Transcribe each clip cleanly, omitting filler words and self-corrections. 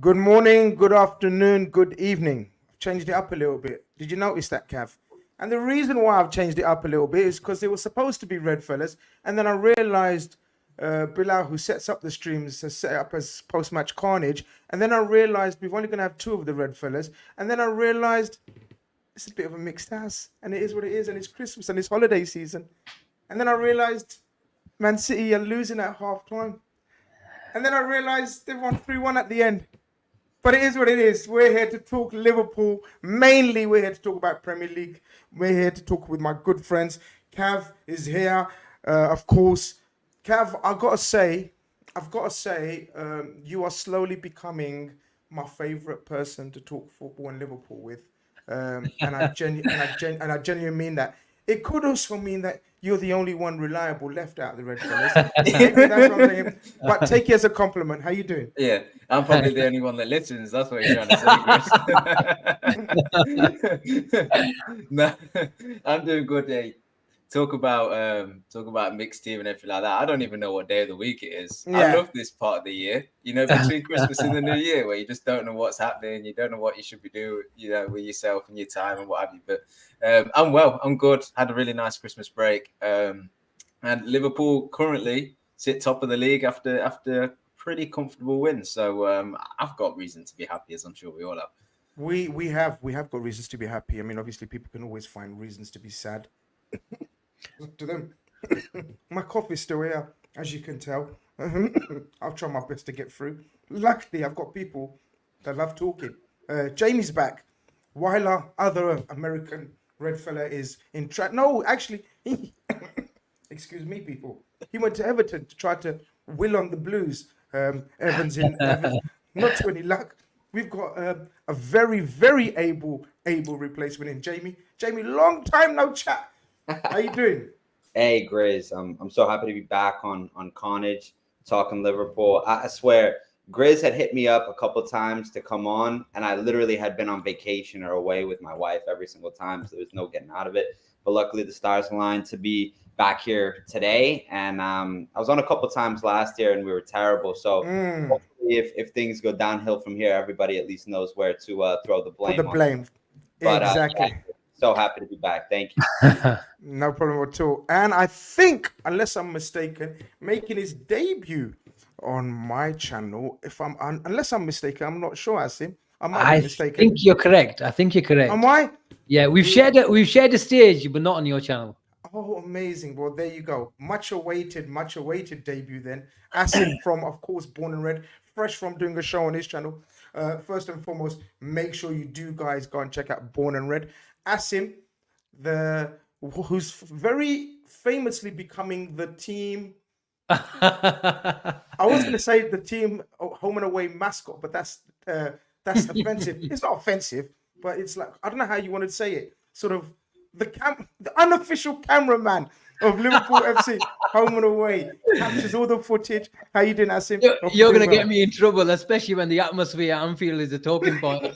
Good morning, good afternoon, good evening. I've changed it up a little bit. Did you notice that, Cav? And the reason why I've changed it up a little bit is because it was supposed to be red fellas, and then I realized Bilal, who sets up the streams, has set it up as post-match carnage, and then I realized we're only going to have two of the red fellas, and then I realized it's a bit of a mixed house, and it is what it is, and it's Christmas and it's holiday season, and then I realized Man City are losing at half time, and then I realized they won 3-1 at the end. But it is what it is. We're here to talk Liverpool. Mainly, we're here to talk about Premier League. We're here to talk with my good friends. Cav is here, of course. Cav, I've got to say, you are slowly becoming my favourite person to talk football in Liverpool with, and I genuinely mean that. It could also mean that you're the only one reliable left out of the Red Fellas. That's what I'm saying. But take it as a compliment. How you doing? Yeah, I'm probably the only one that listens. That's what you're trying to say, Chris. No, I'm doing good. Talk about mixed team and everything like that. I don't even know what day of the week it is. Yeah. I love this part of the year. You know, between Christmas and the New Year, where you just don't know what's happening. You don't know what you should be doing. You know, with yourself and your time and what have you. But I'm well. I'm good. Had a really nice Christmas break. And Liverpool currently sit top of the league after pretty comfortable win. So I've got reason to be happy, as I'm sure we all have. We have got reasons to be happy. I mean, obviously, people can always find reasons to be sad. To them, my coffee's still here, as you can tell. I'll try my best to get through. Luckily, I've got people that love talking. Jamie's back, while our other American red fella is in track. No, actually, excuse me, people. He went to Everton to try to will on the Blues. Evans, not to any luck. We've got a very, very able replacement in Jamie. Jamie, long time no chat. How you doing? Hey, Grizz. I'm so happy to be back on Khanage, talking Liverpool. I swear, Grizz had hit me up a couple times to come on, and I literally had been on vacation or away with my wife every single time, so there was no getting out of it. But luckily, the stars aligned to be back here today, and I was on a couple times last year, and we were terrible. So hopefully, if things go downhill from here, everybody at least knows where to throw the blame. Put the blame. But, exactly. So happy to be back. Thank you. No problem at all. And I think, unless I'm mistaken, making his debut on my channel. Unless I'm mistaken, I'm not sure. I might be mistaken. I think you're correct. Am I? Yeah, we've shared a stage, but not on your channel. Oh, amazing. Well, there you go. Much awaited debut then. Asim from, of course, Born and Red, fresh from doing a show on his channel. First and foremost, make sure you do, guys, go and check out Born and Red. Asim, who's very famously becoming the team. I was going to say the team home and away mascot, but that's offensive. It's not offensive, but it's like, I don't know how you want to say it. Sort of the unofficial cameraman of Liverpool FC, home and away, captures all the footage. How you doing, Asim? You're going to get me in trouble, especially when the atmosphere at Anfield is a talking point.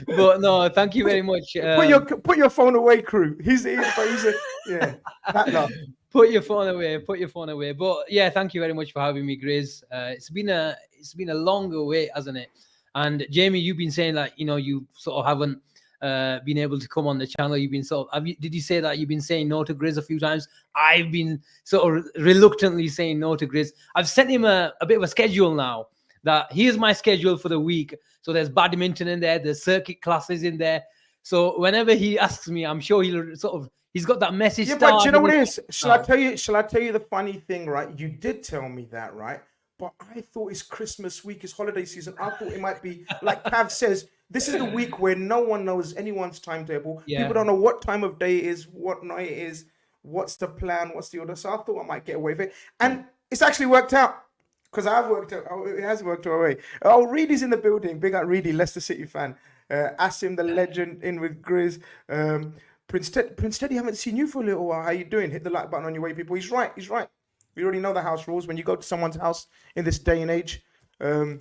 But no, thank you very much. Put your phone away, crew. Yeah. Put your phone away. But yeah, thank you very much for having me, Grizz. It's been a longer wait, hasn't it? And Jamie, you've been saying that you sort of haven't been able to come on the channel. You've been did you say that you've been saying no to Grizz a few times? I've been sort of reluctantly saying no to Grizz. I've sent him a bit of a schedule now. That here's my schedule for the week. So there's badminton in there, there's circuit classes in there. So whenever he asks me, I'm sure he's got that message. Yeah, but you know what it is? Shall I tell you the funny thing, right? You did tell me that, right? But I thought it's Christmas week, it's holiday season. I thought it might be, like Pav says, this is the week where no one knows anyone's timetable. Yeah. People don't know what time of day it is, what night it is, what's the plan, what's the order. So I thought I might get away with it. And it's actually worked out. Because it has worked our way. Oh, Reedy's in the building. Big up Reedy, Leicester City fan. Asim, the legend, in with Grizz. Prince Teddy, haven't seen you for a little while. How you doing? Hit the like button on your way, people. He's right. We already know the house rules. When you go to someone's house in this day and age, you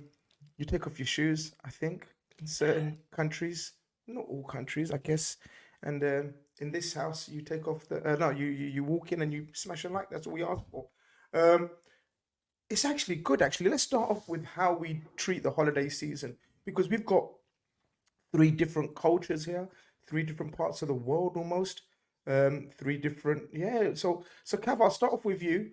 take off your shoes, I think, in certain countries. Not all countries, I guess. And in this house, you take off you walk in and you smash a like. That's what we ask for. It's actually good. Actually, let's start off with how we treat the holiday season, because we've got three different cultures here, three different parts of the world almost. Three different, yeah. So Cav, I'll start off with you.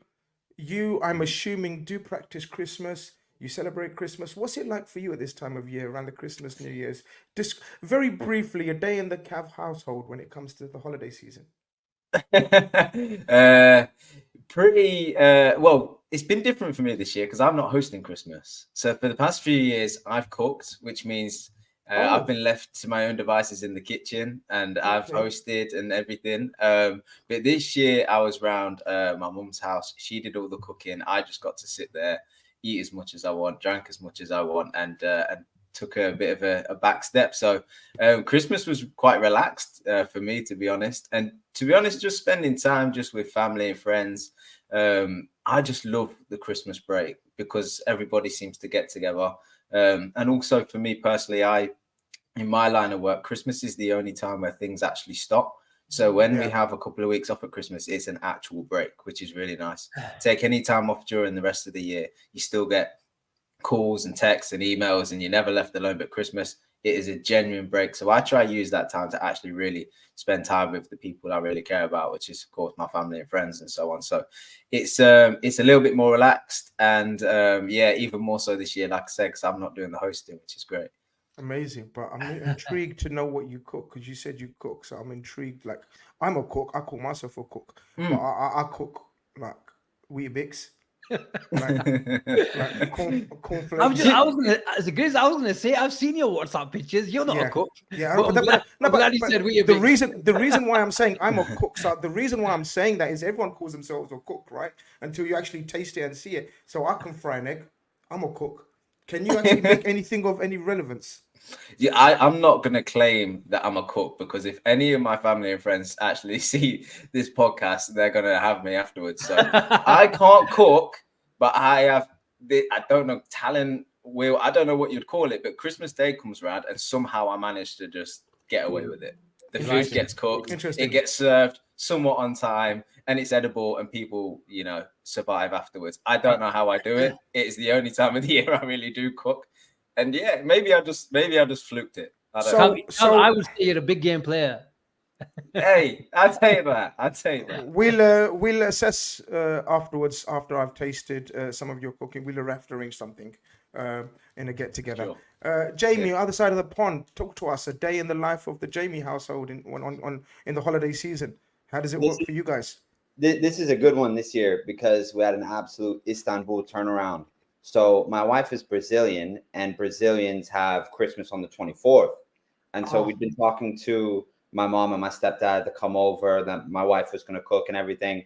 You, I'm assuming, do practice Christmas. You celebrate Christmas. What's it like for you at this time of year, around the Christmas, New Year's? Just very briefly, a day in the Cav household when it comes to the holiday season. uh, pretty well, it's been different for me this year because I'm not hosting Christmas. So for the past few years, I've cooked, which means I've been left to my own devices in the kitchen, and I've hosted and everything. But this year I was round my mum's house. She did all the cooking. I just got to sit there, eat as much as I want, drank as much as I want, and took a bit of a back step. So Christmas was quite relaxed for me, to be honest. And to be honest, just spending time just with family and friends. I just love the Christmas break because everybody seems to get together. And also for me personally, in my line of work, Christmas is the only time where things actually stop. So when we have a couple of weeks off at Christmas, it's an actual break, which is really nice. Take any time off during the rest of the year, you still get calls and texts and emails, and you're never left alone. But Christmas, it is a genuine break. So I try to use that time to actually really spend time with the people I really care about, which is of course my family and friends and so on. So it's a little bit more relaxed, and yeah, even more so this year, like I said, because I'm not doing the hosting, which is great. Amazing, but I'm intrigued to know what you cook, because you said you cook, so I'm intrigued. Like, I'm a cook. I call myself a cook, but I cook like Weetabix, like cornflakes. I was gonna, as a Grizz, I was gonna say, I've seen your WhatsApp pictures. You're not a cook. Yeah, but I'm glad you said Weetabix. the reason why I'm saying I'm a cook, so the reason why I'm saying that is everyone calls themselves a cook, right? Until you actually taste it and see it. So I can fry an egg. I'm a cook. Can you actually make anything of any relevance? Yeah, I'm not going to claim that I'm a cook, because if any of my family and friends actually see this podcast, they're going to have me afterwards. So I can't cook, but I have, I don't know, talent, will, I don't know what you'd call it, but Christmas Day comes around and somehow I manage to just get away with it. The food gets cooked, it gets served somewhat on time, and it's edible, and people, you know, survive afterwards. I don't know how I do it. It is the only time of the year I really do cook. And yeah, maybe I just fluked it. I don't know. I would say you're a big game player. Hey, I'll tell you that. We'll assess afterwards, after I've tasted some of your cooking. We'll have to arrange something in a get together. Sure. Jamie, other side of the pond, talk to us. A day in the life of the Jamie household in the holiday season. How does it work for you guys? This is a good one this year because we had an absolute Istanbul turnaround. So my wife is Brazilian, and Brazilians have Christmas on the 24th. And so we've been talking to my mom and my stepdad to come over, that my wife was going to cook and everything.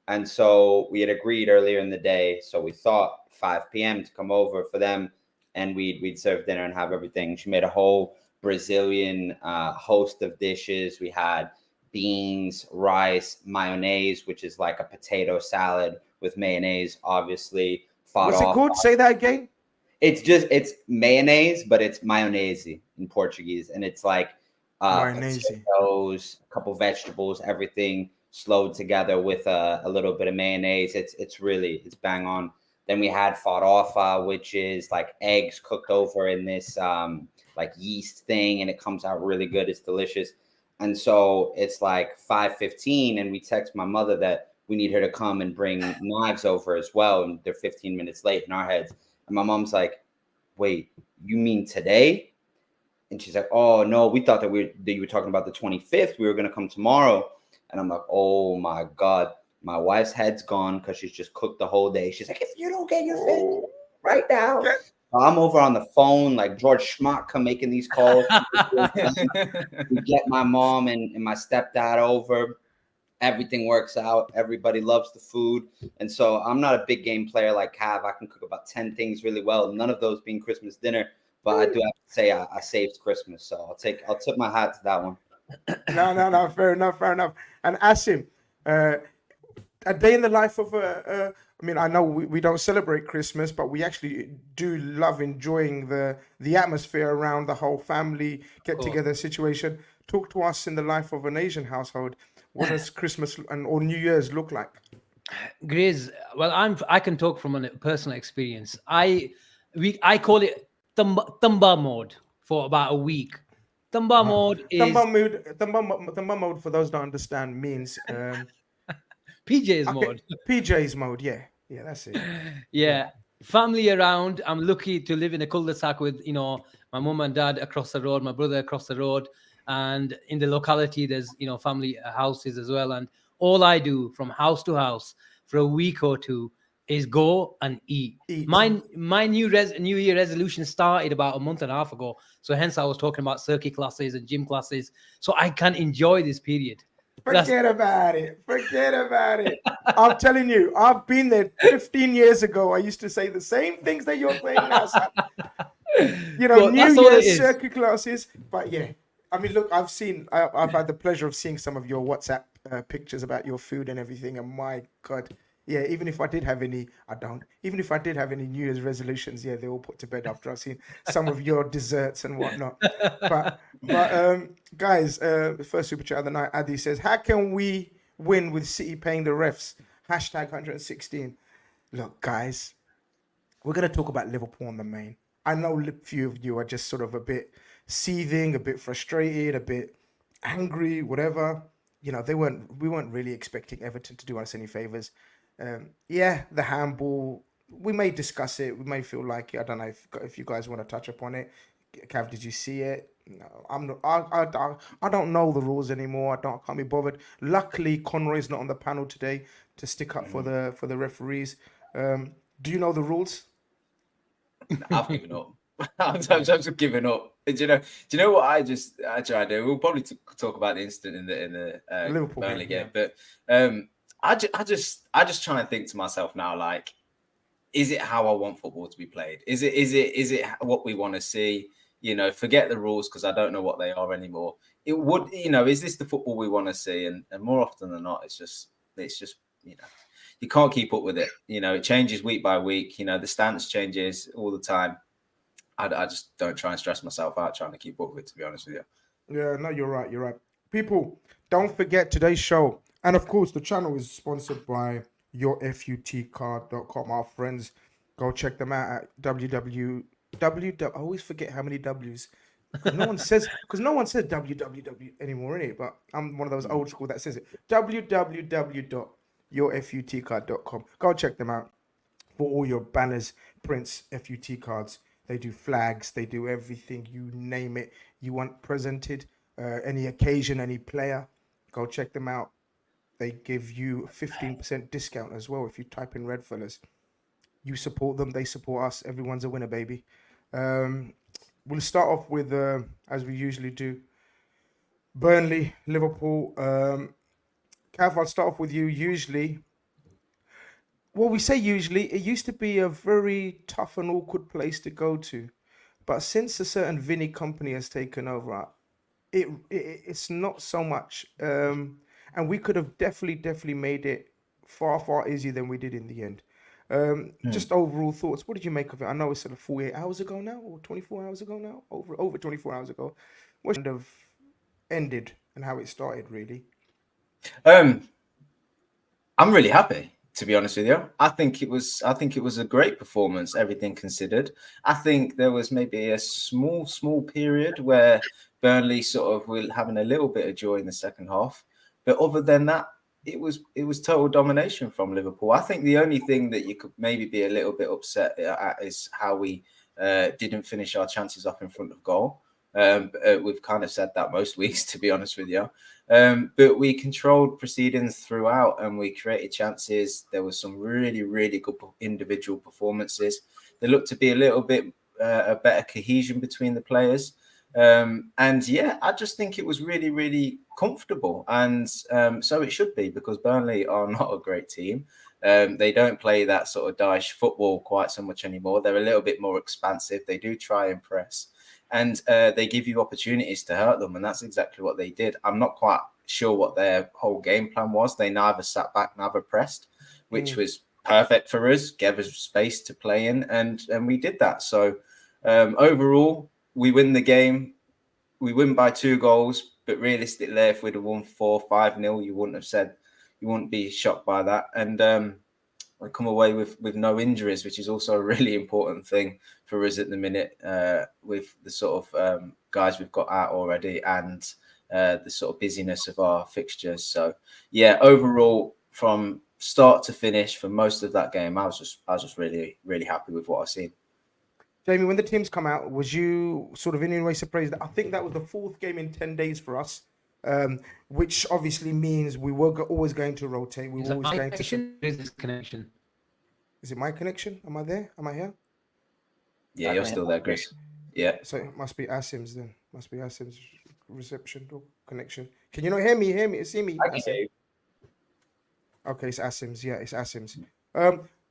And so we had agreed earlier in the day. So we thought 5 p.m. to come over for them, and we'd serve dinner and have everything. She made a whole Brazilian host of dishes. We had beans, rice, mayonnaise, which is like a potato salad with mayonnaise, obviously. What's it called? Say that again. It's mayonnaise, but it's mayonnaise in Portuguese, and it's like potatoes, a couple vegetables, everything slowed together with a little bit of mayonnaise. It's bang on. Then we had farofa, which is like eggs cooked over in this like yeast thing, and it comes out really good. It's delicious. And so it's like 5:15, and we text my mother that we need her to come and bring knives over as well. And they're 15 minutes late in our heads. And my mom's like, wait, you mean today? And she's like, oh, no, we thought that you were talking about the 25th. We were going to come tomorrow. And I'm like, oh, my God. My wife's head's gone because she's just cooked the whole day. She's like, if you don't get your food right now. I'm over on the phone like George Schmotka making these calls. We get my mom and my stepdad over. Everything works out. Everybody loves the food. And so I'm not a big game player like Cav. I can cook about 10 things really well, none of those being Christmas dinner. But I do have to say I saved Christmas. So I'll tip my hat to that one. No. Fair enough. And Asim, a day in the life of I mean, I know we don't celebrate Christmas, but we actually do love enjoying the atmosphere around the whole family get-together situation. Talk to us in the life of an Asian household. What does Christmas or New Year's look like? Grace, well, I can talk from a personal experience. I call it Tumba mode for about a week. Tumba mode is Thumba mode, for those that don't understand, means PJ's okay, mode. PJ's mode. Yeah, that's it. Yeah, family around. I'm lucky to live in a cul-de-sac with my mum and dad across the road, my brother across the road, and in the locality there's family houses as well. And all I do from house to house for a week or two is go and eat. Eat. My new year resolution started about a month and a half ago. So hence I was talking about circuit classes and gym classes, so I can enjoy this period. Forget about it. Forget about it. I'm telling you, I've been there 15 years ago. I used to say the same things that you're saying now, son. But New that's all it Year's is. circuit classes. But yeah, I mean, look, I've had the pleasure of seeing some of your WhatsApp pictures about your food and everything. And my God, yeah, even if I did have any, I don't. Even if I did have any New Year's resolutions, yeah, they all put to bed after I've seen some of your desserts and whatnot. But guys, the first super chat of the night, Adi says, how can we win with City paying the refs? Hashtag 116. Look, guys, we're going to talk about Liverpool on the main. I know a few of you are just sort of a bit seething, a bit frustrated, a bit angry, whatever. We weren't really expecting Everton to do us any favors. The handball, we may discuss it. We may feel like it. I don't know if you guys want to touch upon it. Cav, did you see it? No, I'm not. I don't know the rules anymore. I can't be bothered. Luckily, Conroy's not on the panel today to stick up for the referees. Do you know the rules? I've given up. I'm just giving up. Do you know what I try to do? We'll probably talk about the incident in the Liverpool Burnley game, yeah. but I just try and think to myself now, like, is it how I want football to be played? Is it what we want to see? Forget the rules because I don't know what they are anymore. It would, is this the football we want to see? And more often than not, it's just you can't keep up with it. It changes week by week. The stance changes all the time. I just don't try and stress myself out trying to keep up with it, to be honest with you. Yeah, no, you're right. People, don't forget today's show. And of course, the channel is sponsored by yourfutcard.com. Our friends, go check them out at www. I always forget how many W's. Because no one says www anymore, innit? But I'm one of those old school that says it. www.yourfutcard.com. Go check them out for all your banners, prints, FUT cards. They do flags. They do everything. You name it. You want presented. Any occasion, any player. Go check them out. They give you 15% discount as well if you type in Red Fellas. You support them. They support us. Everyone's a winner, baby. We'll start off with, as we usually do, Burnley, Liverpool. Cav, I'll start off with you. Usually, well, we say usually, it used to be a very tough and awkward place to go to. But since a certain Vinny company has taken over, it's not so much. And we could have definitely made it far easier than we did in the end. Just overall thoughts. What did you make of it? I know it's sort of 48 hours ago now, or 24 hours ago now, over 24 hours ago. What kind of ended and how it started, really? I'm really happy, to be honest with you. I think it was a great performance, everything considered. I think there was maybe a small period where Burnley sort of were having a little bit of joy in the second half, but other than that, it was total domination from Liverpool. I think the only thing that you could maybe be a little bit upset at is how we didn't finish our chances up in front of goal. We've kind of said that most weeks, to be honest with you. But we controlled proceedings throughout and we created chances. There was some really, really good individual performances. There looked to be a little bit a better cohesion between the players. And yeah, I just think it was really, really comfortable. And so it should be, because Burnley are not a great team. They don't play that sort of Daesh football quite so much anymore. They're a little bit more expansive. They do try and press. And they give you opportunities to hurt them. And that's exactly what they did. I'm not quite sure what their whole game plan was. They neither sat back, neither pressed, which was perfect for us, gave us space to play in. And we did that. So overall, we win the game. We win by 2 goals. But realistically, if we'd have won 4-5-0, you wouldn't have said be shocked by that. And we come away with no injuries, which is also a really important thing for us at the minute, with the sort of guys we've got out already and the sort of busyness of our fixtures. So yeah, overall from start to finish for most of that game, I was just really, really happy with what I've seen. Jamie, when the teams come out, was you sort of in any way surprised? I think that was the 4th game in 10 days for us, which obviously means we were always going to rotate. We were always going to. Is this connection? Is it my connection? Am I there? Am I here? Yeah, you're still there, Chris. Yeah. So it must be Asim's then. Must be Asim's reception or connection. Can you not hear me? See me? I can hear you. Okay, it's Asim's. Yeah, it's Asim's.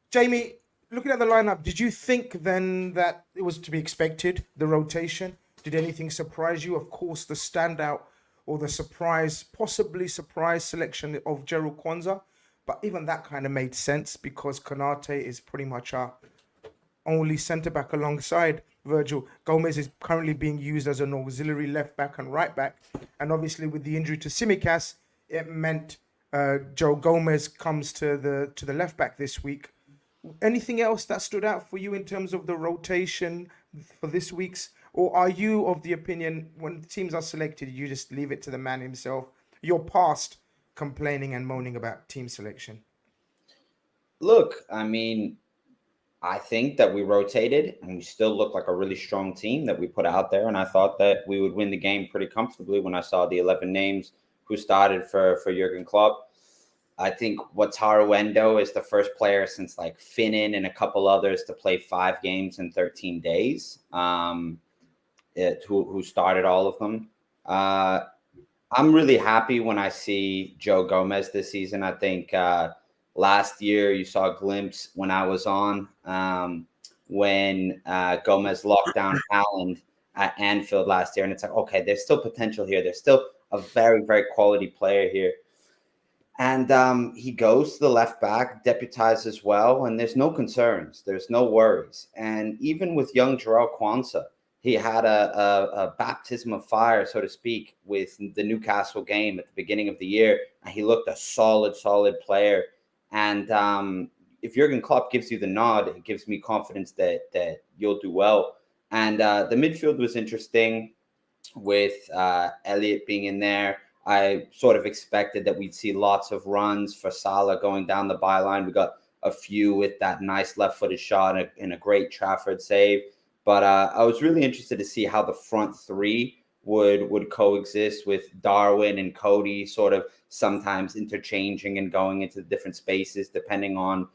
Jamie, looking at the lineup, did you think then that it was to be expected, the rotation? Did anything surprise you? Of course, the standout or the possibly surprise selection of Gerald Kwanzaa. But even that kind of made sense because Konate is pretty much our only centre-back alongside Virgil. Gomez is currently being used as an auxiliary left-back and right-back. And obviously with the injury to Tsimikas, it meant Joe Gomez comes to the left-back this week. Anything else that stood out for you in terms of the rotation for this week's? Or are you of the opinion when teams are selected, you just leave it to the man himself? You're past complaining and moaning about team selection. Look, I mean, I think that we rotated and we still look like a really strong team that we put out there. And I thought that we would win the game pretty comfortably when I saw the 11 names who started for Jurgen Klopp. I think Wataru Endo is the first player since like Finnan and a couple others to play 5 games in 13 days, who started all of them. I'm really happy when I see Joe Gomez this season. I think last year you saw a glimpse when I was on when Gomez locked down Haaland at Anfield last year. And it's like, okay, there's still potential here. There's still a very, very quality player here. And he goes to the left back, deputizes well, and there's no concerns. There's no worries. And even with young Jarrell Kwanzaa, he had a baptism of fire, so to speak, with the Newcastle game at the beginning of the year. And he looked a solid player. And if Jurgen Klopp gives you the nod, it gives me confidence that you'll do well. And the midfield was interesting with Elliott being in there. I sort of expected that we'd see lots of runs for Salah going down the byline. We got a few with that nice left-footed shot and a great Trafford save. But I was really interested to see how the front three would coexist with Darwin and Cody sort of sometimes interchanging and going into different spaces depending on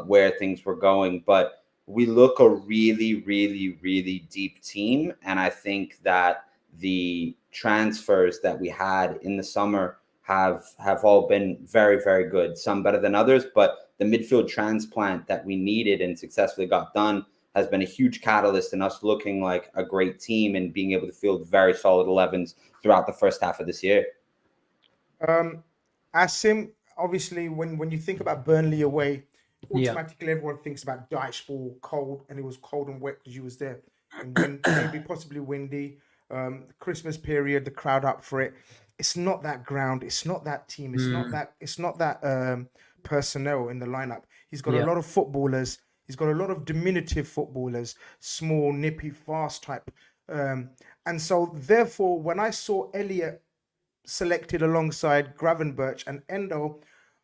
where things were going. But we look a really, really, really deep team. And I think that the transfers that we had in the summer have all been very, very good. Some better than others, but the midfield transplant that we needed and successfully got done has been a huge catalyst in us looking like a great team and being able to field very solid 11s throughout the first half of this year. Asim, obviously, when you think about Burnley away, automatically everyone thinks about Dyche ball, cold, and it was cold and wet because you was there. And when maybe possibly windy, the Christmas period, the crowd up for it. It's not that ground. It's not that team. It's not that personnel in the lineup. He's got a lot of footballers. He's got a lot of diminutive footballers, small, nippy, fast type. And so, therefore, when I saw Elliott selected alongside Gravenberch and Endo,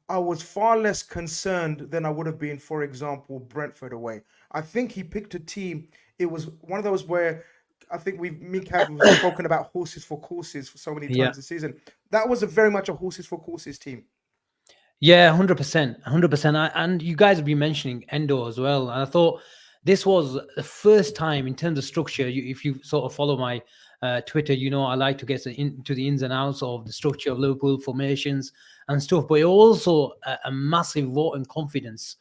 I was far less concerned than I would have been, for example, Brentford away. I think he picked a team. It was one of those where I think me have spoken about horses for courses for so many times this season. That was very much a horses for courses team. Yeah, 100%. And you guys have been mentioning Endo as well. And I thought this was the first time in terms of structure. If you sort of follow my Twitter, you know I like to get into the ins and outs of the structure of Liverpool formations and stuff. But also a massive vote and confidence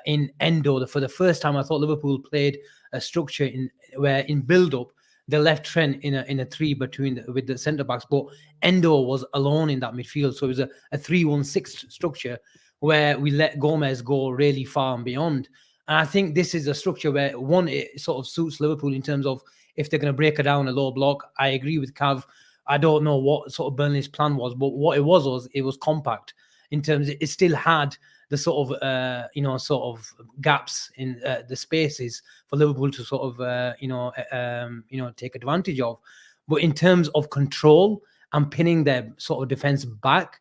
in Endo. For the first time, I thought Liverpool played a structure where in build-up, they left Trent in a three with the centre backs, but Endo was alone in that midfield. So it was a 3-1-6 structure where we let Gomez go really far and beyond. And I think this is a structure where it sort of suits Liverpool in terms of if they're going to break it down a low block. I agree with Cav. I don't know what sort of Burnley's plan was, but what it was compact. in terms it still had the sort of gaps in the spaces for Liverpool to sort of take advantage of. But in terms of control and pinning their sort of defense back,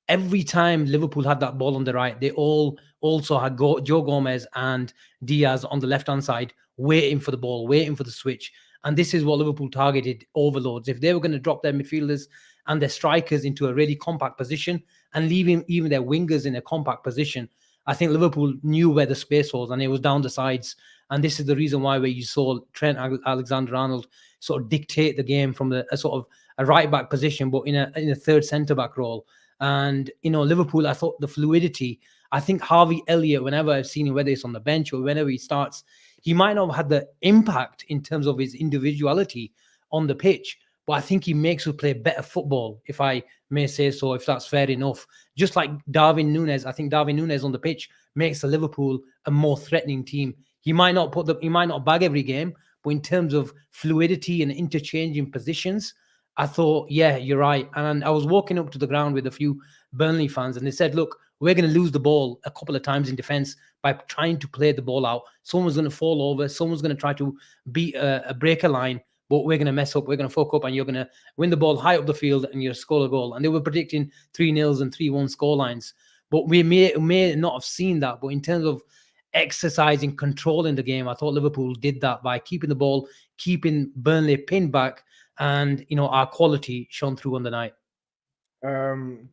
every time Liverpool had that ball on the right, they all also had Joe Gomez and Diaz on the left-hand side waiting for the ball, waiting for the switch. And this is what Liverpool targeted overloads. If they were going to drop their midfielders and their strikers into a really compact position and leaving even their wingers in a compact position, I think Liverpool knew where the space was, and it was down the sides. And this is the reason why where you saw Trent Alexander-Arnold sort of dictate the game from a sort of a right-back position, but in a third centre-back role. And, Liverpool, I thought the fluidity, I think Harvey Elliott, whenever I've seen him, whether it's on the bench or whenever he starts, he might not have had the impact in terms of his individuality on the pitch, but I think he makes us play better football, if I may say so, if that's fair enough. Just like Darwin Núñez, I think Darwin Núñez on the pitch makes the Liverpool a more threatening team. He might not bag every game, but in terms of fluidity and interchanging positions, I thought, yeah, you're right. And I was walking up to the ground with a few Burnley fans, and they said, look, we're going to lose the ball a couple of times in defense by trying to play the ball out. Someone's going to fall over. Someone's going to try to beat a breaker line, but we're going to mess up. We're going to fuck up, and you're going to win the ball high up the field, and you'll score a goal. And they were predicting 3-0 and 3-1 score lines. But we may not have seen that. But in terms of exercising control in the game, I thought Liverpool did that by keeping the ball, keeping Burnley pinned back, and our quality shone through on the night.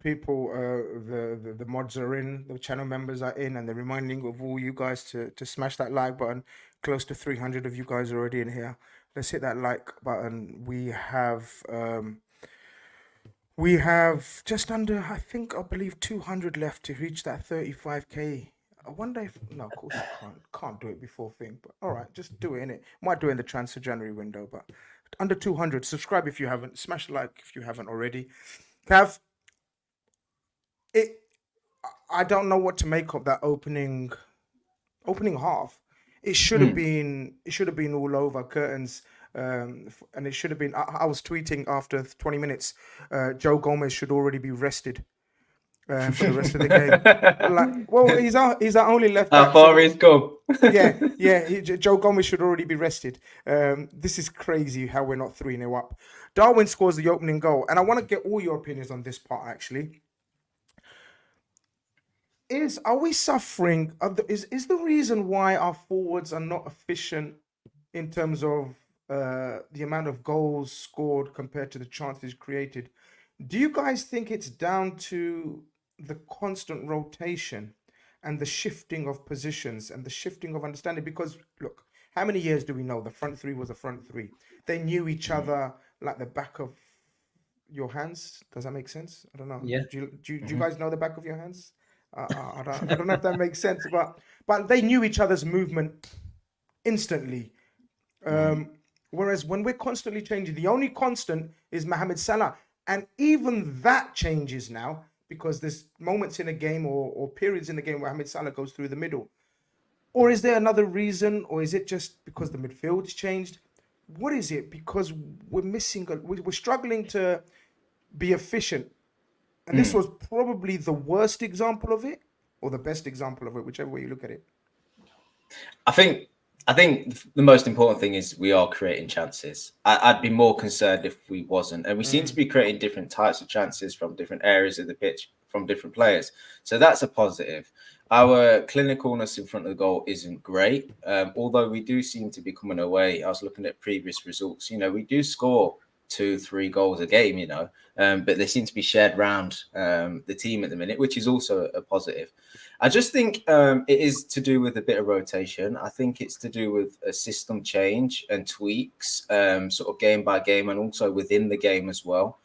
People, the mods are in, the channel members are in, and they're reminding of all you guys to smash that like button. Close to 300 of you guys are already in here. Let's hit that like button. We have just under, I believe 200 left to reach that 35k. I wonder if, no, of course you can't do it before thing, but all right, just do it, innit? Might do it in the transfer January window, but under 200. Subscribe if you haven't, smash the like if you haven't already. Cav, I don't know what to make of that opening half. It should have been all over curtains, and it should have been. I was tweeting after 20 minutes, Joe Gomez should already be rested for the rest of the game. Like, well, he's our only left back. How far he's gone? Joe Gomez should already be rested. This is crazy how we're not 3-0 up. Darwin scores the opening goal, and I want to get all your opinions on this part. Actually, are we suffering? Is the reason why our forwards are not efficient in terms of the amount of goals scored compared to the chances created? Do you guys think it's down to the constant rotation and the shifting of positions and the shifting of understanding? Because look, how many years do we know the front three was a front three? They knew each other like the back of your hands. Does that make sense? I don't know. Yeah. Do you guys know the back of your hands? I don't know if that makes sense, but they knew each other's movement instantly. Whereas when we're constantly changing, the only constant is Mohamed Salah. And even that changes now because there's moments in a game or periods in the game where Mohamed Salah goes through the middle. Or is there another reason? Or is it just because the midfield's changed? What is it? Because we're struggling to be efficient. And this was probably the worst example of it or the best example of it, whichever way you look at it. I think the most important thing is we are creating chances. I'd be more concerned if we wasn't. And we seem to be creating different types of chances from different areas of the pitch, from different players. So that's a positive. Our clinicalness in front of the goal isn't great. Although we do seem to be coming away. I was looking at previous results. We do score 2-3 goals a game, but they seem to be shared around the team at the minute, which is also a positive. I just think it is to do with a bit of rotation. I think it's to do with a system change and tweaks, sort of game by game, and also within the game as well.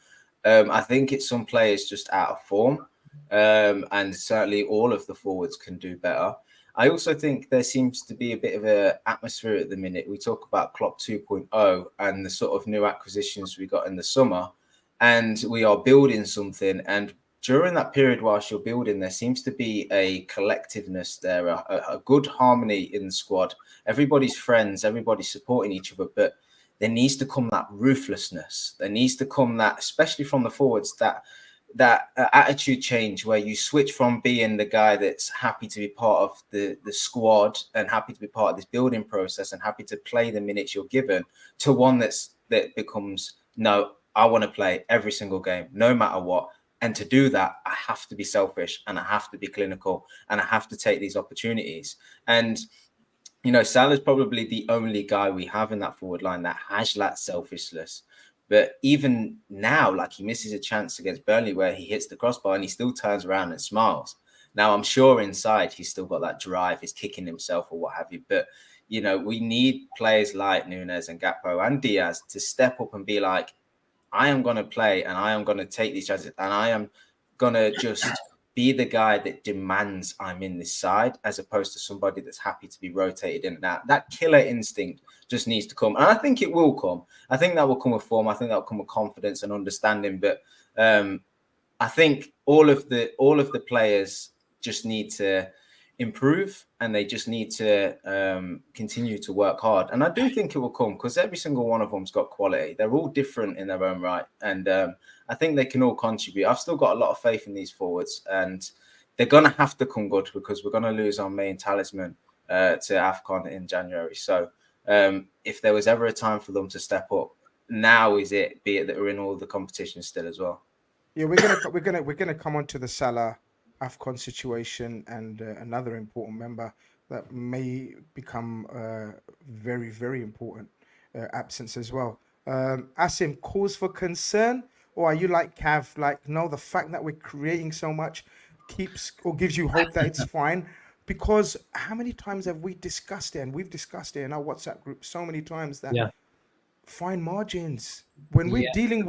I think it's some players just out of form, and certainly all of the forwards can do better. I also think there seems to be a bit of an atmosphere at the minute. We talk about Klopp 2.0 and the sort of new acquisitions we got in the summer, and we are building something. And during that period, whilst you're building, there seems to be a collectiveness there, a good harmony in the squad. Everybody's friends, everybody's supporting each other, but there needs to come that ruthlessness. There needs to come that, especially from the forwards, that attitude change where you switch from being the guy that's happy to be part of the squad and happy to be part of this building process and happy to play the minutes you're given, to one that becomes, no, I want to play every single game, no matter what. And to do that, I have to be selfish and I have to be clinical and I have to take these opportunities. And, you know, Salah's probably the only guy we have in that forward line that has that selfishness. But even now, like, he misses a chance against Burnley where he hits the crossbar and he still turns around and smiles. Now, I'm sure inside he's still got that drive, he's kicking himself or what have you. But, you know, we need players like Núñez and Gakpo and Diaz to step up and be like, I am going to play and I am going to take these chances and I am going to just be the guy that demands I'm in this side, as opposed to somebody that's happy to be rotated in and out. That killer instinct just needs to come. And I think it will come. I think that will come with form. I think that will come with confidence and understanding. But I think all of the players just need to improve and they just need to continue to work hard. And I do think it will come because every single one of them's got quality. They're all different in their own right. And I think they can all contribute. I've still got a lot of faith in these forwards and they're going to have to come good because we're going to lose our main talisman to AFCON in January. So if there was ever a time for them to step up, now is it, be it that we're in all the competitions still as well. Yeah, we're gonna come on to the Salah AFCON situation and another important member that may become very, very important absence as well. Asim, cause for concern, or are you like Cav, like, no, the fact that we're creating so much keeps or gives you hope that it's fine? Because how many times have we discussed it, and we've discussed it in our WhatsApp group so many times that fine margins when we're dealing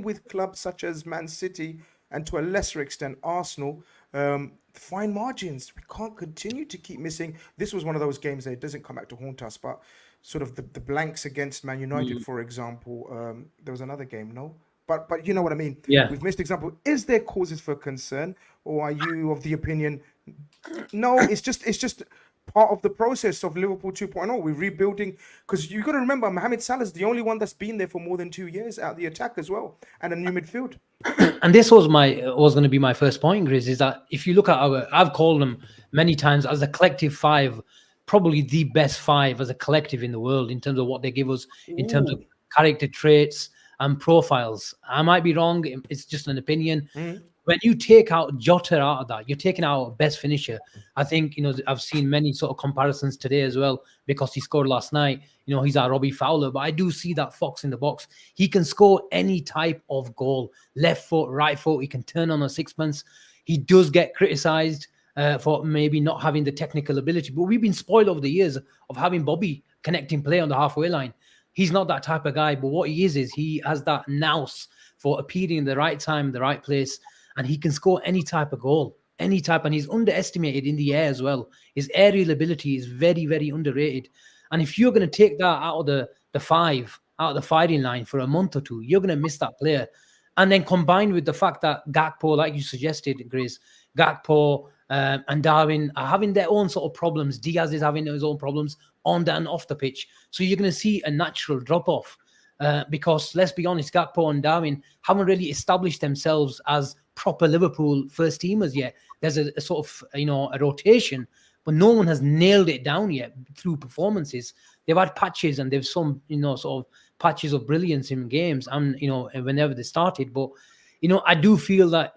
with clubs such as Man City and to a lesser extent Arsenal, fine margins. We can't continue to keep missing. This was one of those games that it doesn't come back to haunt us, but sort of the blanks against Man United, for example. There was another game, no? But you know what I mean? Yeah. We've missed example. Is there causes for concern, or are you of the opinion, no, it's just part of the process of Liverpool 2.0. We're rebuilding, because you got to remember, Mohamed Salah is the only one that's been there for more than 2 years out the attack as well, and a new midfield. And this was going to be my first point, Grizz, is that if you look at I've called them many times as a collective five, probably the best five as a collective in the world in terms of what they give us, in terms of character traits and profiles. I might be wrong. It's just an opinion. When you take out Jota out of that, you're taking out a best finisher. I think, I've seen many sort of comparisons today as well, because he scored last night. He's our Robbie Fowler, but I do see that fox in the box. He can score any type of goal, left foot, right foot. He can turn on a sixpence. He does get criticized for maybe not having the technical ability, but we've been spoiled over the years of having Bobby connecting play on the halfway line. He's not that type of guy, but what he is he has that nous for appearing in the right time, the right place. And he can score any type of goal, any type. And he's underestimated in the air as well. His aerial ability is very, very underrated. And if you're going to take that out of the five, out of the firing line for a month or two, you're going to miss that player. And then combined with the fact that Gakpo, like you suggested, Grace, Gakpo and Darwin are having their own sort of problems. Diaz is having his own problems on and off the pitch. So you're going to see a natural drop-off. Because let's be honest, Gakpo and Darwin haven't really established themselves as proper Liverpool first teamers yet. There's a sort of, a rotation, but no one has nailed it down yet through performances. They've had patches and they've some, sort of patches of brilliance in games and, whenever they started. But, I do feel that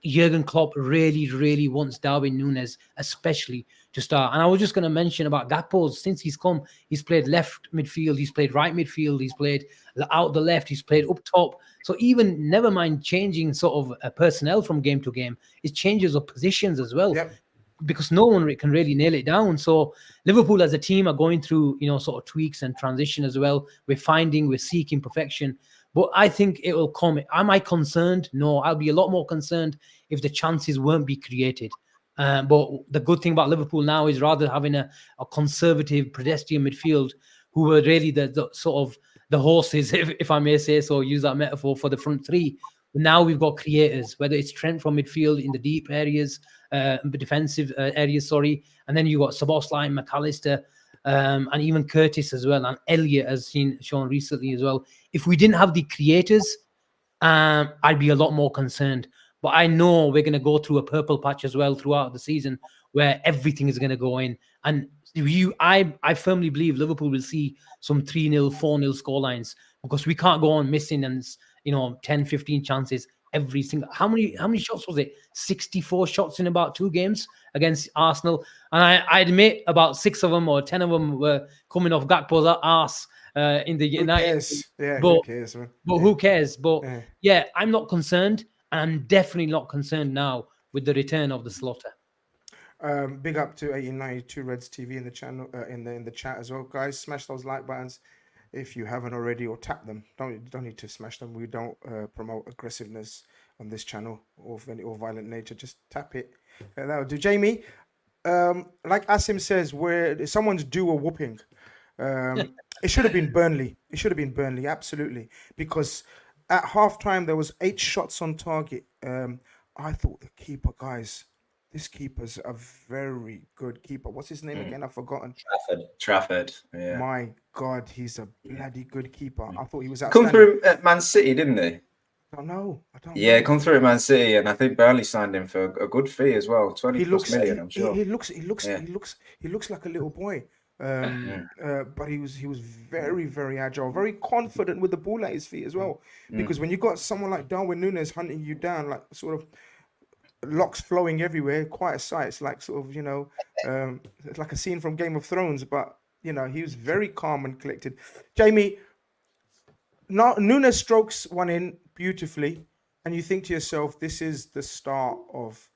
Jurgen Klopp really, really wants Darwin Núñez, especially, to start. And I was just going to mention about Gakpo. Since he's come, he's played left midfield, he's played right midfield, he's played out the left, he's played up top. So even, never mind changing sort of personnel from game to game, it changes of positions as well. Yep. Because no one can really nail it down. So Liverpool as a team are going through, sort of tweaks and transition as well. We're seeking perfection. But I think it will come. Am I concerned? No, I'll be a lot more concerned if the chances won't be created. But the good thing about Liverpool now is rather having a conservative pedestrian midfield who were really the sort of the horses, if I may say so, use that metaphor, for the front three. Now we've got creators, whether it's Trent from midfield in the deep areas, defensive areas, and then you've got Szoboszlai, McAllister, and even Curtis as well, and Elliott has shown recently as well. If we didn't have the creators, I'd be a lot more concerned. But I know we're going to go through a purple patch as well throughout the season where everything is going to go in. And I firmly believe Liverpool will see some 3-0, 4-0 scorelines because we can't go on missing and 10, 15 chances every single. How many shots was it? 64 shots in about 2 games against Arsenal. And I admit about 6 of them or 10 of them were coming off Gakpo's arse in the United. Who cares? Yeah, But, who cares, man? But Yeah. who cares? But Yeah. yeah, I'm not concerned. And I'm definitely not concerned now with the return of the slaughter. Big up to 1892 Reds TV in the channel, in the chat as well, guys. Smash those like buttons if you haven't already, or tap them. Don't need to smash them. We don't promote aggressiveness on this channel or violent nature. Just tap it. That'll do. Jamie, like Asim says, where someone's due a whooping. It should have been Burnley. It should have been Burnley, absolutely, because at halftime there was 8 shots on target. I thought the keeper, guys. This keeper's a very good keeper. What's his name again? I've forgotten. Trafford. Yeah. My God, he's a bloody good keeper. I thought he was Come outstanding. through at Man City, didn't he? I don't know. Yeah, come through at Man City, and I think Burnley signed him for a good fee as well, 20 plus million. I'm sure. He looks like a little boy. But he was very, very agile, very confident with the ball at his feet as well. Because when you got someone like Darwin Núñez hunting you down, like sort of locks flowing everywhere, quite a sight. It's like sort of, it's like a scene from Game of Thrones, but he was very calm and collected. Jamie, now Núñez strokes one in beautifully, and you think to yourself, this is the start of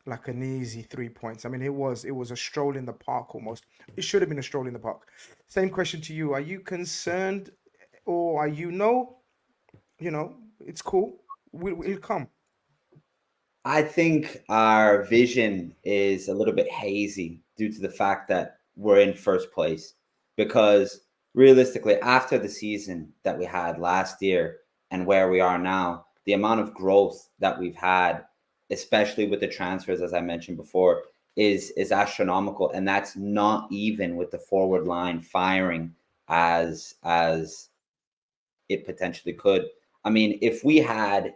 like an easy 3 points. I mean, it was a stroll in the park almost. It should have been a stroll in the park. Same question to you. Are you concerned, or are you it's cool, it'll come? I think our vision is a little bit hazy due to the fact that we're in first place, because realistically, after the season that we had last year and where we are now, the amount of growth that we've had, especially with the transfers, as I mentioned before, is astronomical. And that's not even with the forward line firing as it potentially could. I mean, if we had,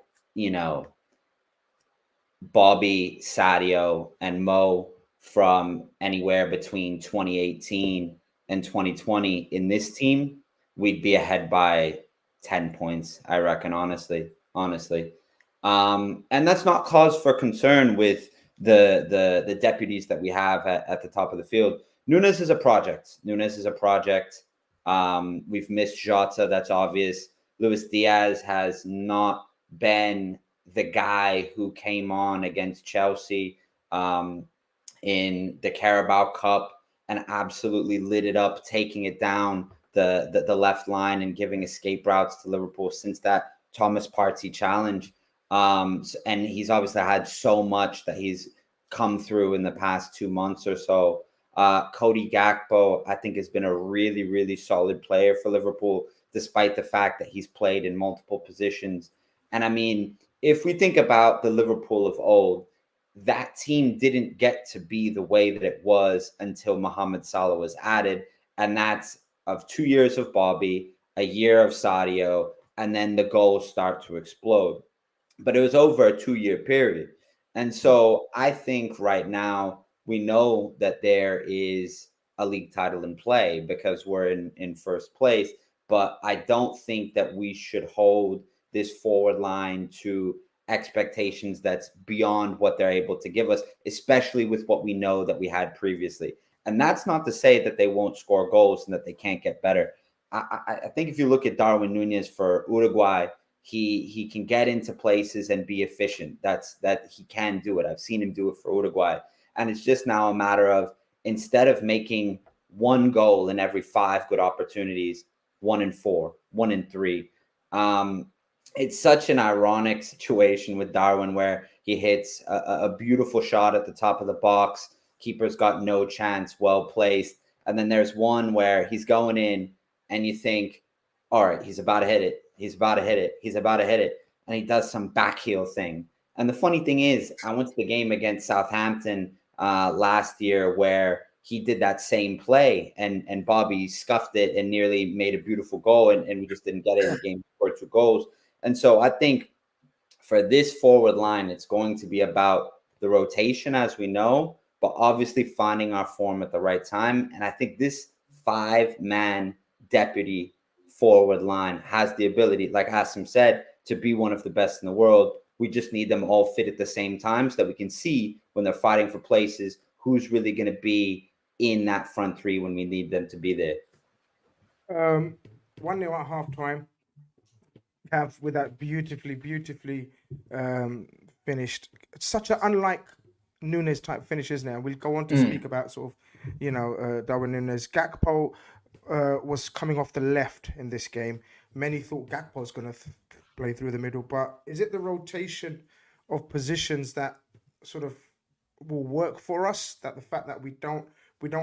Bobby, Sadio, and Mo from anywhere between 2018 and 2020 in this team, we'd be ahead by 10 points, I reckon, honestly. And that's not cause for concern with the deputies that we have at the top of the field. Núñez is a project. We've missed Jota, that's obvious. Luis Diaz has not been the guy who came on against Chelsea in the Carabao Cup and absolutely lit it up, taking it down the left line and giving escape routes to Liverpool since that Thomas Partey challenge. And he's obviously had so much that he's come through in the past 2 months or so. Cody Gakpo, I think, has been a really, really solid player for Liverpool, despite the fact that he's played in multiple positions. And I mean, if we think about the Liverpool of old, that team didn't get to be the way that it was until Mohamed Salah was added. And that's of 2 years of Bobby, a year of Sadio, and then the goals start to explode. But it was over a 2-year period. And so I think right now we know that there is a league title in play because we're in first place. But I don't think that we should hold this forward line to expectations that's beyond what they're able to give us, especially with what we know that we had previously. And that's not to say that they won't score goals and that they can't get better. I think if you look at Darwin Núñez for Uruguay, he can get into places and be efficient. That he can do it. I've seen him do it for Uruguay. And it's just now a matter of, instead of making 1 goal in every 5 good opportunities, 1 in 4, 1 in 3. It's such an ironic situation with Darwin where he hits a beautiful shot at the top of the box. Keeper's got no chance, well placed. And then there's one where he's going in and you think, all right, he's about to hit it. And he does some back heel thing. And the funny thing is, I went to the game against Southampton last year where he did that same play and Bobby scuffed it and nearly made a beautiful goal. And we just didn't get it in the game for 2 goals. And so I think for this forward line, it's going to be about the rotation, as we know, but obviously finding our form at the right time. And I think this 5-man deputy forward line has the ability, like Asim said, to be one of the best in the world. We just need them all fit at the same time so that we can see when they're fighting for places who's really going to be in that front three when we need them to be there. 1-0 at half time. Have with that beautifully finished. Such an unlike Nunes type finish, isn't it? We'll go on to speak about sort of, Darwin Nunes. Gakpo was coming off the left in this game. Many thought Gakpo was going to play through the middle, but is it the rotation of positions that sort of will work for us? That the fact that we don't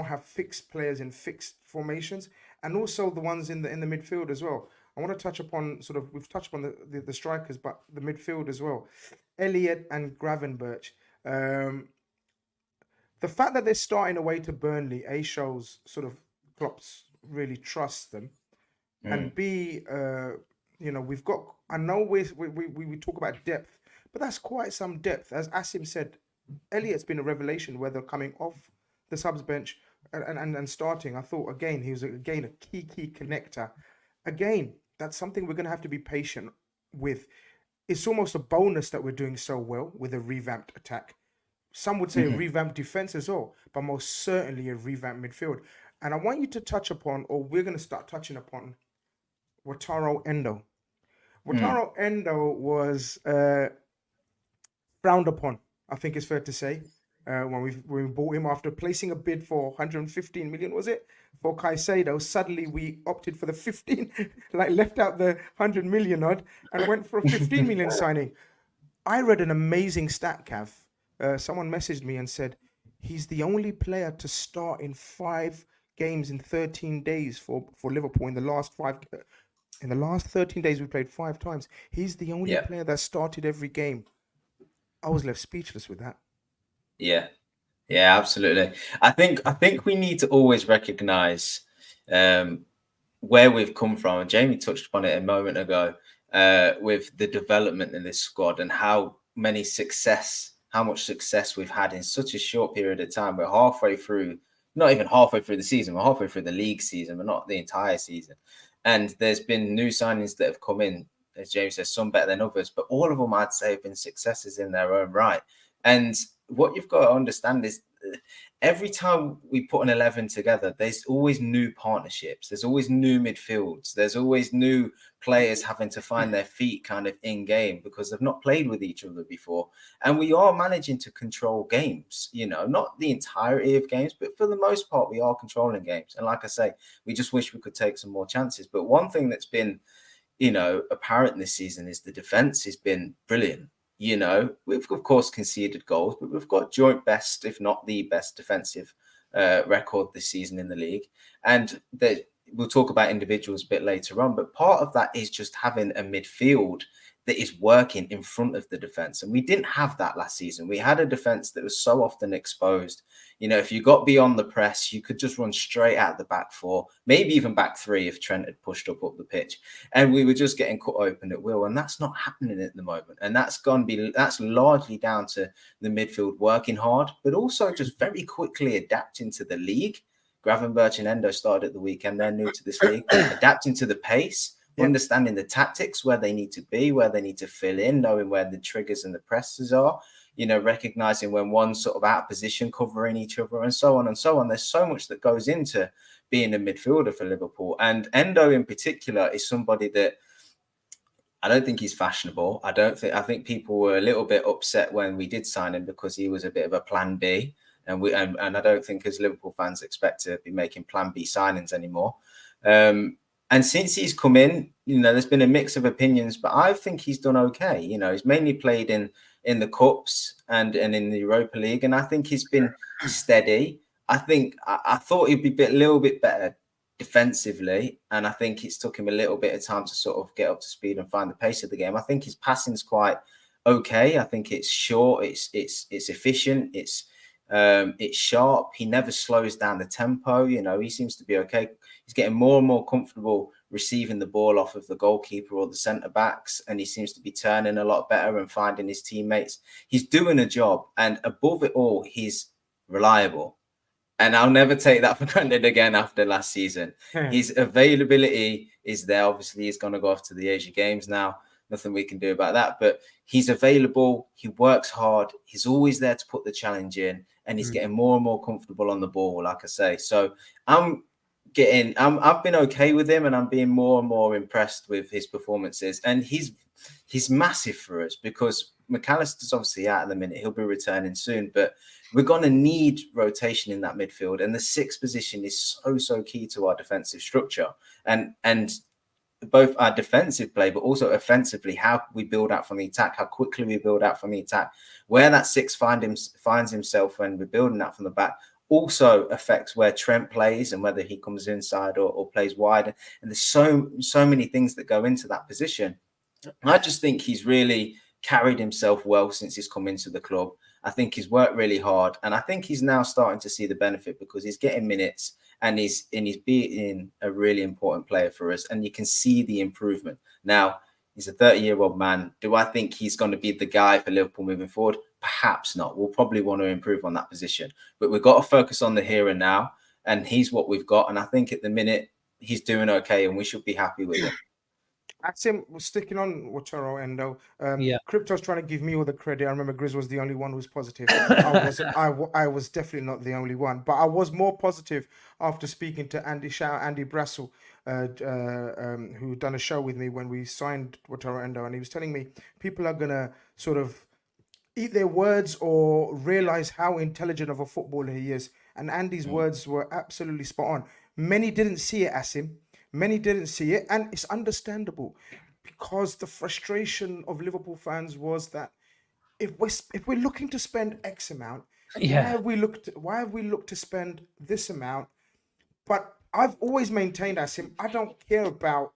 have fixed players in fixed formations, and also the ones in the midfield as well. I want to touch upon we've touched upon the strikers, but the midfield as well. Elliott and Gravenberch. The fact that they're starting away to Burnley, A, shows sort of Klopp's really trusts them, and B, we've got. I know we talk about depth, but that's quite some depth. As Asim said, Elliott's been a revelation, whether coming off the subs bench and starting. I thought again he was a key connector. Again, that's something we're going to have to be patient with. It's almost a bonus that we're doing so well with a revamped attack. Some would say a revamped defense as well, but most certainly a revamped midfield. And I want you to touch upon, or we're going to start touching upon, Wataru Endo. Wataru Endo was frowned upon, I think it's fair to say, when we bought him after placing a bid for 115 million, was it? For Caicedo. Suddenly we opted for the 15, left out the 100 million odd and went for a 15 million signing. I read an amazing stat, Cav. Someone messaged me and said, he's the only player to start in 5 games in 13 days for Liverpool in the last 5. In the last 13 days, we played 5 times. He's the only player that started every game. I was left speechless with that. Yeah, absolutely. I think we need to always recognize where we've come from. And Jamie touched upon it a moment ago with the development in this squad and how much success we've had in such a short period of time. We're halfway through, not even halfway through the season. We're halfway through the league season, but not the entire season. And there's been new signings that have come in, as James says, some better than others, but all of them I'd say have been successes in their own right. And what you've got to understand is every time we put an 11 together, there's always new partnerships. There's always new midfields. There's always new players having to find their feet kind of in game because they've not played with each other before. And we are managing to control games, not the entirety of games, but for the most part, we are controlling games. And like I say, we just wish we could take some more chances. But one thing that's been, apparent this season is the defense has been brilliant. We've of course conceded goals, but we've got joint best, if not the best defensive record this season in the league. And we'll talk about individuals a bit later on, but part of that is just having a midfield that is working in front of the defense. And we didn't have that last season. We had a defense that was so often exposed. If you got beyond the press, you could just run straight out the back 4, maybe even back 3 if Trent had pushed up the pitch. And we were just getting cut open at will. And that's not happening at the moment. And that's largely down to the midfield working hard, but also just very quickly adapting to the league. Gravenberch and Endo started at the weekend. They're new to this league, adapting to the pace. Understanding the tactics, where they need to be, where they need to fill in, knowing where the triggers and the presses are, recognizing when one's sort of out of position, covering each other, and so on and so on. There's so much that goes into being a midfielder for Liverpool. And Endo in particular is somebody that I don't think he's fashionable. I think people were a little bit upset when we did sign him because he was a bit of a plan B. And I don't think as Liverpool fans expect to be making plan B signings anymore. And since he's come in, there's been a mix of opinions, but I think he's done okay. He's mainly played in the Cups and in the Europa League, and I think he's been steady. I thought he'd be a little bit better defensively, and I think it's took him a little bit of time to sort of get up to speed and find the pace of the game. I think his passing's quite okay. I think it's short, it's efficient, it's It's sharp. He never slows down the tempo. You know, he seems to be okay. He's getting more and more comfortable receiving the ball off of the goalkeeper or the centre backs, and he seems to be turning a lot better and finding his teammates. He's doing a job, and above it all, he's reliable. And I'll never take that for granted again after last season. His availability is there. Obviously, he's going to go off to the Asia Games now. Nothing we can do about that. But he's available. He works hard. He's always there to put the challenge in. And he's getting more and more comfortable on the ball, like I say. So I've been okay with him, and I'm being more and more impressed with his performances. And he's massive for us because McAllister's obviously out at the minute. He'll be returning soon, but we're going to need rotation in that midfield. And the sixth position is so key to our defensive structure and both our defensive play, but also offensively, how we build out from the attack, how quickly we build out from the attack, where that six finds himself when we're building out from the back also affects where Trent plays and whether he comes inside or plays wide. And there's so many things that go into that position. I just think he's really carried himself well since he's come into the club. I think he's worked really hard, and I think he's now starting to see the benefit because he's getting minutes and he's being a really important player for us, and you can see the improvement. Now, he's a 30-year-old man. Do I think he's going to be the guy for Liverpool moving forward? Perhaps not. We'll probably want to improve on that position, but we've got to focus on the here and now, and he's what we've got. And I think at the minute he's doing okay, and we should be happy with him. Axim, sticking on Wataru Endo. Crypto's trying to give me all the credit. I remember Grizz was the only one who was positive. I was definitely not the only one, but I was more positive after speaking to Andy Brassel, who done a show with me when we signed Wataru Endo, and he was telling me people are gonna sort of eat their words or realize how intelligent of a footballer he is. And Andy's words were absolutely spot on. Many didn't see it, Asim. Many didn't see it, and it's understandable because the frustration of Liverpool fans was that if we're looking to spend X amount, why have we looked to spend this amount? But I've always maintained, Asim, I don't care about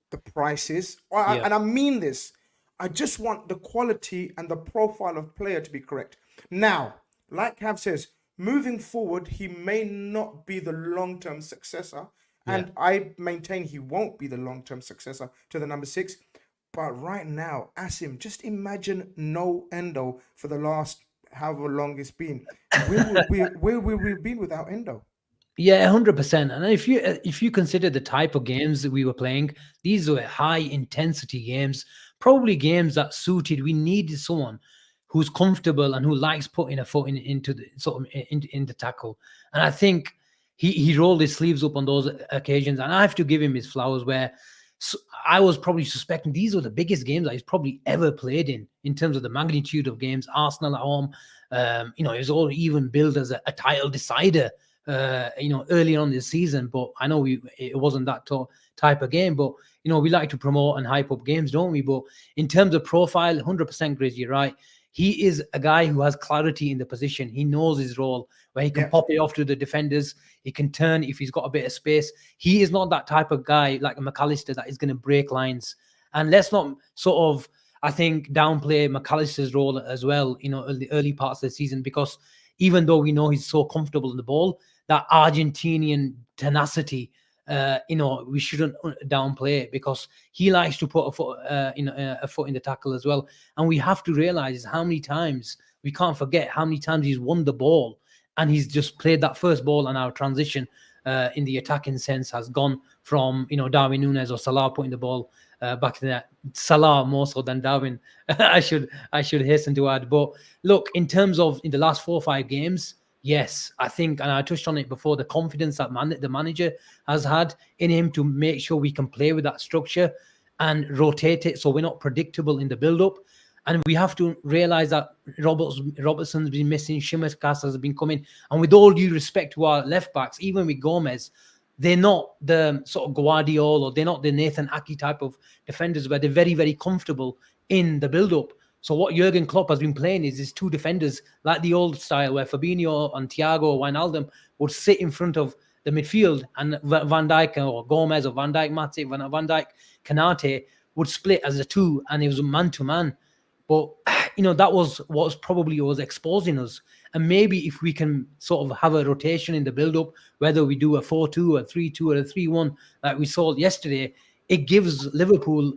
the prices, and I mean this. I just want the quality and the profile of player to be correct. Now, like Cav says, moving forward, he may not be the long-term successor. And I maintain he won't be the long-term successor to the number 6. But right now, Asim, just imagine no Endo for the last however long it's been. Where would we been without Endo? Yeah, 100%. And if you consider the type of games that we were playing, these were high-intensity games, probably games that suited. We needed someone who's comfortable and who likes putting a foot into the tackle. And I think he rolled his sleeves up on those occasions, and I have to give him his flowers where I was probably suspecting these were the biggest games that he's probably ever played in terms of the magnitude of games. Arsenal at home, it was all even billed as a title decider, early on this season, but I know it wasn't that type of game, but, we like to promote and hype up games, don't we? But in terms of profile, 100% Grizz, you're right. He is a guy who has clarity in the position. He knows his role, where he can pop it off to the defenders. He can turn if he's got a bit of space. He is not that type of guy like a McAllister that is going to break lines. And let's not I think, downplay McAllister's role as well, in the early parts of the season, because even though we know he's so comfortable in the ball, that Argentinian tenacity, we shouldn't downplay it, because he likes to put a foot in the tackle as well. And we have to realize how many times, we can't forget how many times he's won the ball and he's just played that first ball, and our transition in the attacking sense has gone from, Darwin Núñez or Salah putting the ball back in that. Salah more so than Darwin, I should hasten to add. But look, in terms of in the last 4 or 5 games, yes, I think, and I touched on it before, the confidence that the manager has had in him to make sure we can play with that structure and rotate it so we're not predictable in the build-up. And we have to realize that Robertson's been missing, Shimmerkas has been coming. And with all due respect to our left-backs, even with Gomez, they're not the sort of Guardiola, or they're not the Nathan Ake type of defenders where they're very, very comfortable in the build-up. So what Jurgen Klopp has been playing is his 2 defenders, like the old style where Fabinho and Thiago or Wijnaldum would sit in front of the midfield, and Van Dijk or Gomez or Van Dijk, Matip, Van Dijk, Kanate would split as a 2, and it was man-to-man. But, that was what probably was exposing us. And maybe if we can sort of have a rotation in the build-up, whether we do a 4-2, a 3-2, or a 3-1, like we saw yesterday, it gives Liverpool,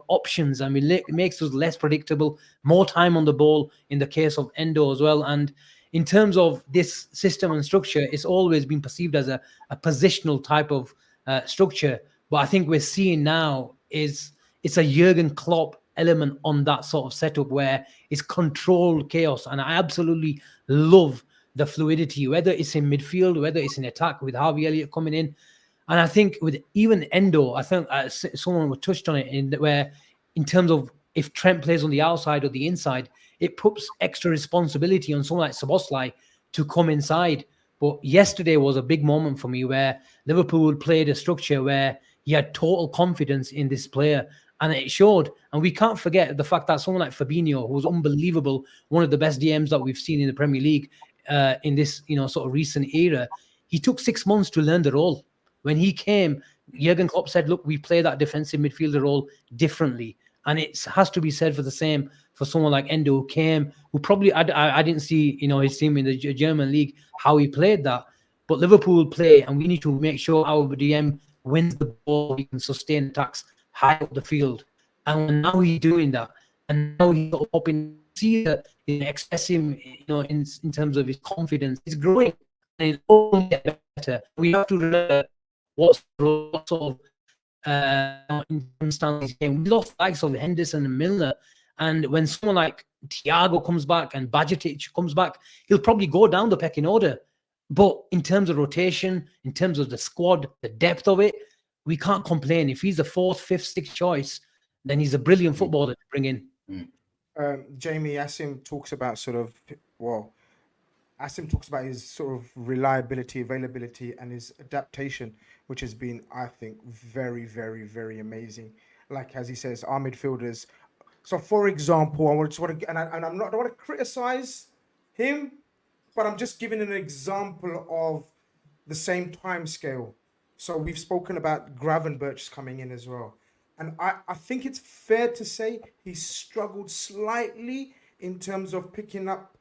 options. I mean, it makes us less predictable, more time on the ball in the case of Endo as well. And in terms of this system and structure, it's always been perceived as a positional type of structure. But I think we're seeing now it's a Jurgen Klopp element on that sort of setup where it's controlled chaos. And I absolutely love the fluidity, whether it's in midfield, whether it's in attack with Harvey Elliott coming in. And I think with even Endo, I think someone touched on it where in terms of if Trent plays on the outside or the inside, it puts extra responsibility on someone like Szoboszlai to come inside. But yesterday was a big moment for me where Liverpool played a structure where he had total confidence in this player, and it showed. And we can't forget the fact that someone like Fabinho, who was unbelievable, one of the best DMs that we've seen in the Premier League in this sort of recent era, he took 6 months to learn the role. When he came, Jurgen Klopp said, look, we play that defensive midfielder role differently. And it has to be said for the same for someone like Endo, who came, who probably, I didn't see, his team in the German league, how he played that. But Liverpool play, and we need to make sure our DM wins the ball, we can sustain attacks high up the field. And now he's doing that. And now he's hoping to see that express him, in terms of his confidence. He's growing and it only get better. We have to remember what sort of in Stanley's game. We lost likes of Henderson and Milner. And when someone like Thiago comes back and Bajcetic comes back, he'll probably go down the pecking order. But in terms of rotation, in terms of the squad, the depth of it, we can't complain. If he's the 4th, 5th, 6th choice, then he's a brilliant footballer to bring in. Jamie, Asim talks about Asim talks about his sort of reliability, availability, and his adaptation, which has been, I think, very, very, very amazing. Like, as he says, our midfielders. So, for example, I don't want to criticize him, but I'm just giving an example of the same time scale. So we've spoken about Gravenberch coming in as well. And I think it's fair to say he struggled slightly in terms of picking up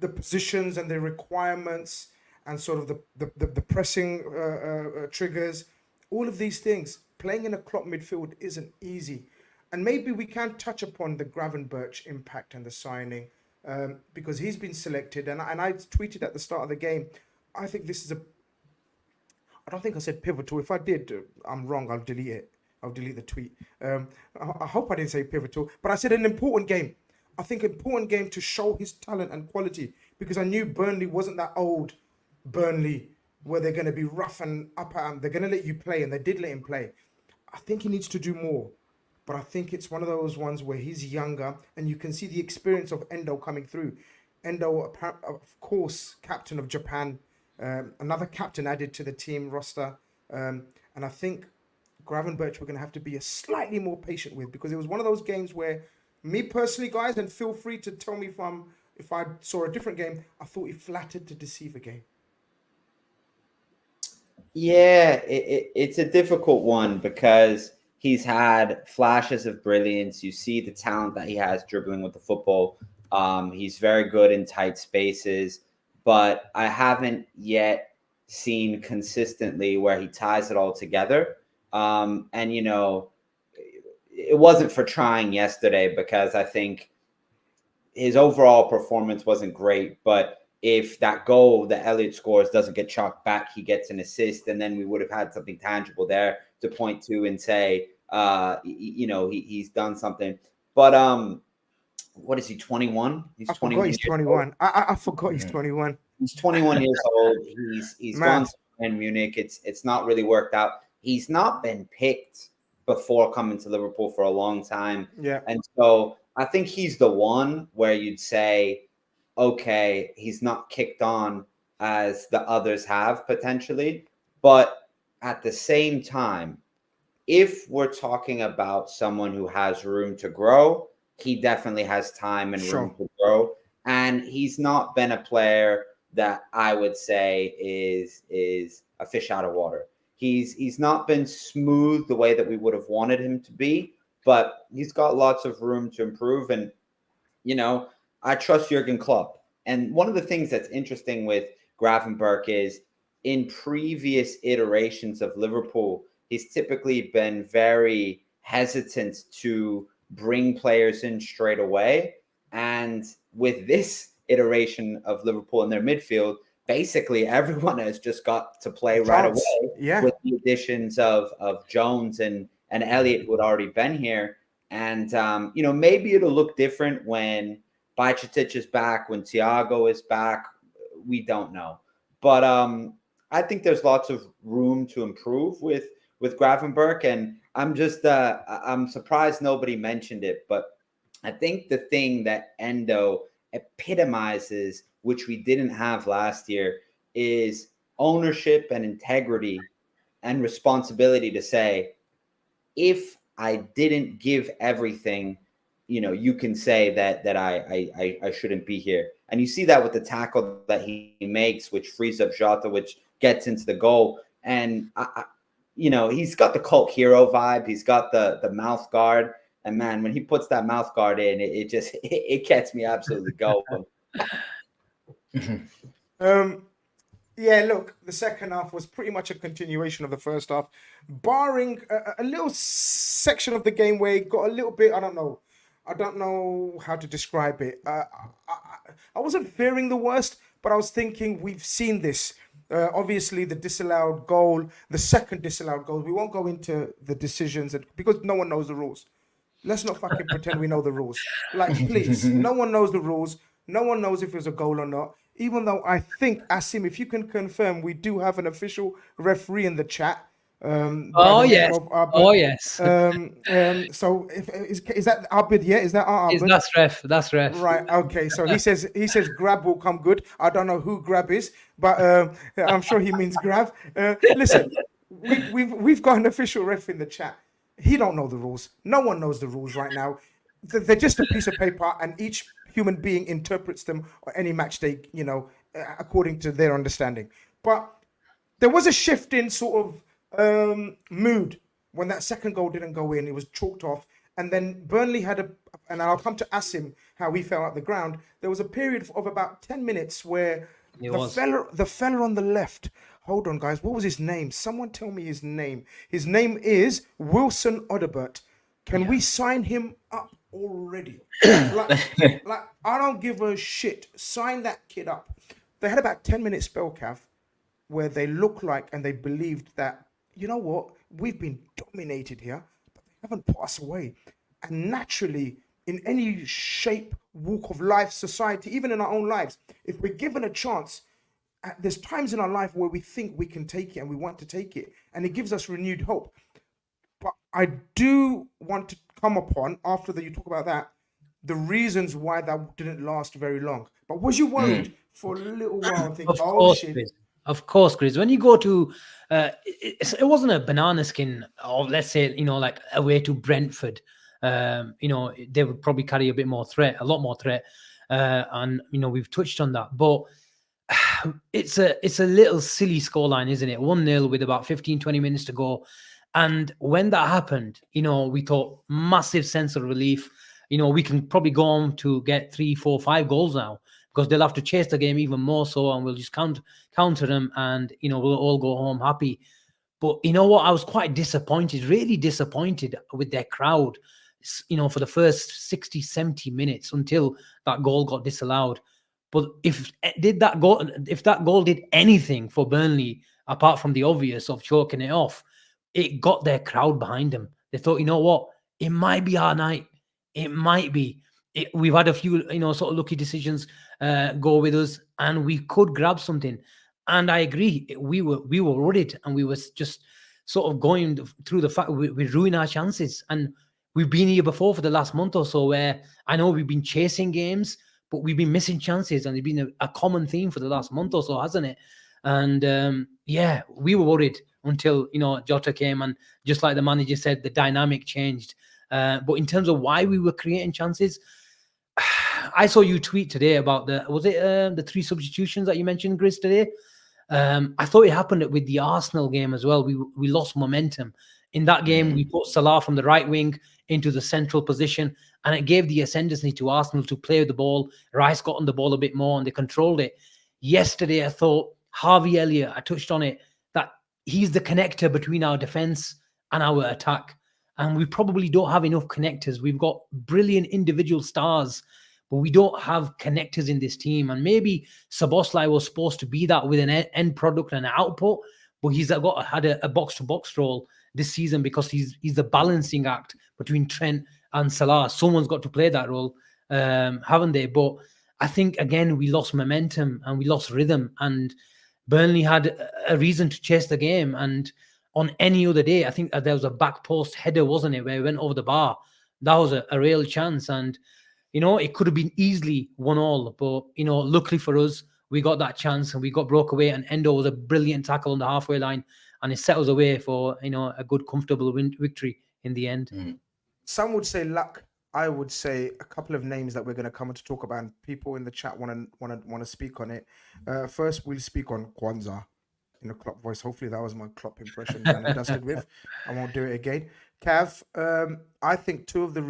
the positions and the requirements and sort of the pressing triggers. All of these things, playing in a Klopp midfield isn't easy. And maybe we can touch upon the Gravenberch impact and the signing because he's been selected. And I tweeted at the start of the game, I think this is I don't think I said pivotal. If I did, I'm wrong. I'll delete it. I'll delete the tweet. I hope I didn't say pivotal, but I said an important game. I think important game to show his talent and quality because I knew Burnley wasn't that old Burnley where they're going to be rough and up at him. They're going to let you play, and they did let him play. I think he needs to do more, but I think it's one of those ones where he's younger and you can see the experience of Endo coming through. Endo, of course, captain of Japan, another captain added to the team roster. And I think Gravenberch we're going to have to be slightly more patient with because it was one of those games where me personally, guys, and feel free to tell me if I saw a different game, I thought he flattered to deceive a game. Yeah, it's a difficult one because he's had flashes of brilliance. You see the talent that he has dribbling with the football. He's very good in tight spaces, but I haven't yet seen consistently where he ties it all together. And, you know, it wasn't for trying yesterday because I think his overall performance wasn't great. But if that goal that Elliott scores doesn't get chalked back, he gets an assist, and then we would have had something tangible there to point to and say, you know, he's done something. But what is he, 21? He's 21. He's 21. I forgot he's 21. He's 21 years old. He's gone to Munich. It's not really worked out. He's not been picked before coming to Liverpool for a long time. Yeah. And so I think he's the one where you'd say, okay, he's not kicked on as the others have potentially. But at the same time, if we're talking about someone who has room to grow, he definitely has time and room to grow. And he's not been a player that I would say is a fish out of water. He's not been smooth the way that we would have wanted him to be, but he's got lots of room to improve. And, you know, I trust Jurgen Klopp. And one of the things that's interesting with Gravenberch is in previous iterations of Liverpool, he's typically been very hesitant to bring players in straight away. And with this iteration of Liverpool in their midfield, basically everyone has just got to play right away with the additions of Jones and Elliott, who had already been here. And, maybe it'll look different when Bajcetic is back, when Thiago is back. We don't know. But I think there's lots of room to improve with Gravenberch. And I'm just I'm surprised nobody mentioned it. But I think the thing that Endo epitomizes, which we didn't have last year, is ownership and integrity and responsibility to say, if I didn't give everything, you can say that I shouldn't be here. And you see that with the tackle that he makes, which frees up Jota, which gets into the goal. And, he's got the cult hero vibe. He's got the mouth guard. And, man, when he puts that mouth guard in, it gets me absolutely going. Yeah, look, the second half was pretty much a continuation of the first half, barring a little section of the game where it got a little bit, I don't know how to describe it. I wasn't fearing the worst, but I was thinking we've seen this. Obviously, the disallowed goal, the second disallowed goal. We won't go into the decisions because no one knows the rules. Let's not fucking pretend we know the rules. Like, please, no one knows the rules. No one knows if it was a goal or not. Even though I think, Asim, if you can confirm, we do have an official referee in the chat. Yes. So is that Abid? Yeah, is that our Abid? That's ref. Right. Okay. So he says grab will come good. I don't know who grab is, but I'm sure he means grab. Listen, we've got an official ref in the chat. He don't know the rules. No one knows the rules right now. They're just a piece of paper, and each human being interprets them or any match day, according to their understanding. But there was a shift in sort of mood when that second goal didn't go in. It was chalked off. And then Burnley had and I'll come to Asim, how he fell at the ground. There was a period of about 10 minutes where the fella on the left, hold on, guys, what was his name? Someone tell me his name. His name is Wilson Odobert. Can we sign him up already? like, I don't give a shit. Sign that kid up. They had about 10-minute spell, Cav, where they looked like and they believed that, you know what, we've been dominated here, but they haven't put us away. And naturally, in any shape, walk of life, society, even in our own lives, if we're given a chance, there's times in our life where we think we can take it and we want to take it, and it gives us renewed hope. But I do want to come upon, after you talk about that, the reasons why that didn't last very long. But was you worried for a little while and think, shit? Of course, Chris. When you go to, it wasn't a banana skin, or let's say, like away to Brentford. They would probably carry a lot more threat. And, we've touched on that. But it's a little silly scoreline, isn't it? 1-0 with about 15, 20 minutes to go. And when that happened, we thought massive sense of relief. We can probably go on to get 3, 4, 5 goals now, because they'll have to chase the game even more so, and we'll just counter them, and we'll all go home happy. But you know what? I was quite disappointed, really disappointed with their crowd, for the first 60, 70 minutes until that goal got disallowed. But if that goal did anything for Burnley, apart from the obvious of choking it off, it got their crowd behind them. They thought, you know what? It might be our night. It might be. We've had a few, sort of lucky decisions go with us, and we could grab something. And I agree, we were worried, and we were just sort of going through the fact we ruin our chances. And we've been here before for the last month or so, where I know we've been chasing games, but we've been missing chances, and it's been a common theme for the last month or so, hasn't it? And we were worried until Jota came, and just like the manager said, the dynamic changed. But in terms of why we were creating chances, I saw you tweet today about the 3 substitutions that you mentioned, Grizz, today. I thought it happened with the Arsenal game as well. We lost momentum. In that game, we put Salah from the right wing into the central position, and it gave the ascendancy to Arsenal to play with the ball. Rice got on the ball a bit more and they controlled it. Yesterday, I thought Harvey Elliott, I touched on it, that he's the connector between our defense and our attack. And we probably don't have enough connectors. We've got brilliant individual stars, but we don't have connectors in this team. And maybe Szoboszlai was supposed to be that with an end product and an output, but he's had a box-to-box role this season because he's the balancing act between Trent and Salah. Someone's got to play that role, haven't they? But I think, again, we lost momentum and we lost rhythm, and Burnley had a reason to chase the game. And on any other day, I think there was a back post header, wasn't it, where it went over the bar. That was a real chance. And, it could have been easily 1-1. But, luckily for us, we got that chance and we got broke away. And Endo was a brilliant tackle on the halfway line. And it set us away for, a good, comfortable victory in the end. Mm. Some would say luck. I would say a couple of names that we're going to come to talk about, and people in the chat want to speak on it. First, we'll speak on Kwanzaa in a Klopp voice. Hopefully, that was my Klopp impression done and dusted with. I won't do it again. Cav, I think two of the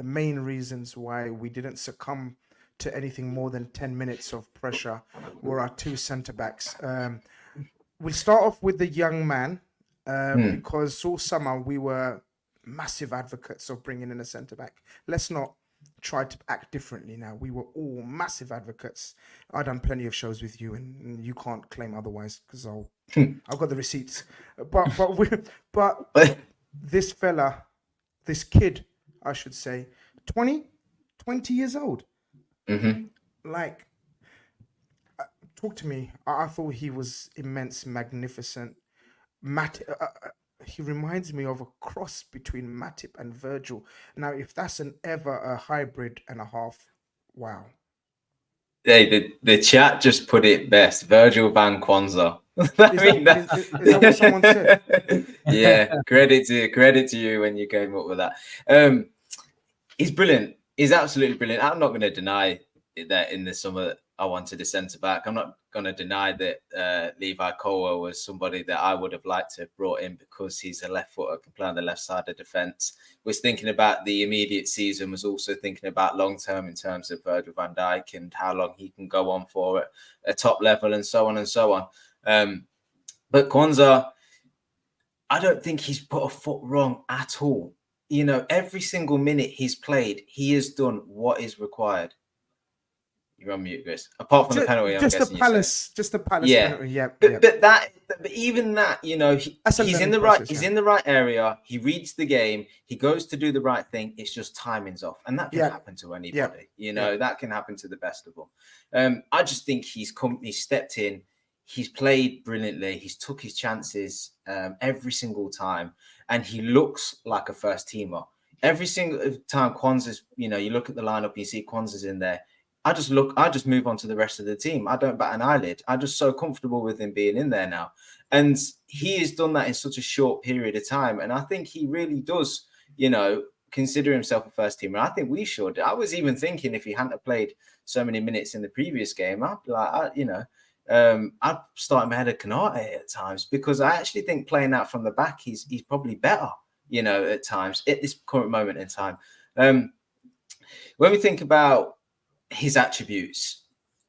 main reasons why we didn't succumb to anything more than 10 minutes of pressure were our two centre backs. We'll start off with the young man because all summer we were massive advocates of bringing in a centre back. Let's not try to act differently now. We were all massive advocates. I've done plenty of shows with you, and you can't claim otherwise because I've got the receipts. But this fella, this kid, I should say, 20 years old. Mm-hmm. Like, talk to me. I thought he was immense, magnificent. He reminds me of a cross between Matip and Virgil. Now, if that's ever a hybrid and a half, wow. Hey, the chat just put it best. Virgil van Kwanzaa. Is that what someone said? Yeah, credit to you when you came up with that. He's brilliant. He's absolutely brilliant. I'm not going to deny that in the summer I wanted a centre back. I'm not going to deny that Levi Colwell was somebody that I would have liked to have brought in because he's a left footer, can play on the left side of defence. Was thinking about the immediate season, was also thinking about long term in terms of Virgil van Dijk and how long he can go on for at a top level and so on and so on. But Kwanzaa, I don't think he's put a foot wrong at all. Every single minute he's played, he has done what is required. You're on mute, Chris. Apart from the penalty, just the Palace yeah. penalty. Yeah, but even that, he's in the right. Process, he's in the right area. He reads the game. He goes to do the right thing. It's just timing's off, and that can happen to anybody. That can happen to the best of them. I just think he's stepped in. He's played brilliantly. He's took his chances every single time, and he looks like a first teamer every single time. Kwanzaa's, you look at the lineup, you see Kwanzaa's in there. I just move on to the rest of the team. I don't bat an eyelid. I'm just so comfortable with him being in there now. And he has done that in such a short period of time. And I think he really does, consider himself a first teamer. I think we should. I was even thinking if he hadn't played so many minutes in the previous game, I'd be like, I'd start him ahead of Khanage at times, because I actually think playing out from the back, he's probably better, at times at this current moment in time. When we think about his attributes,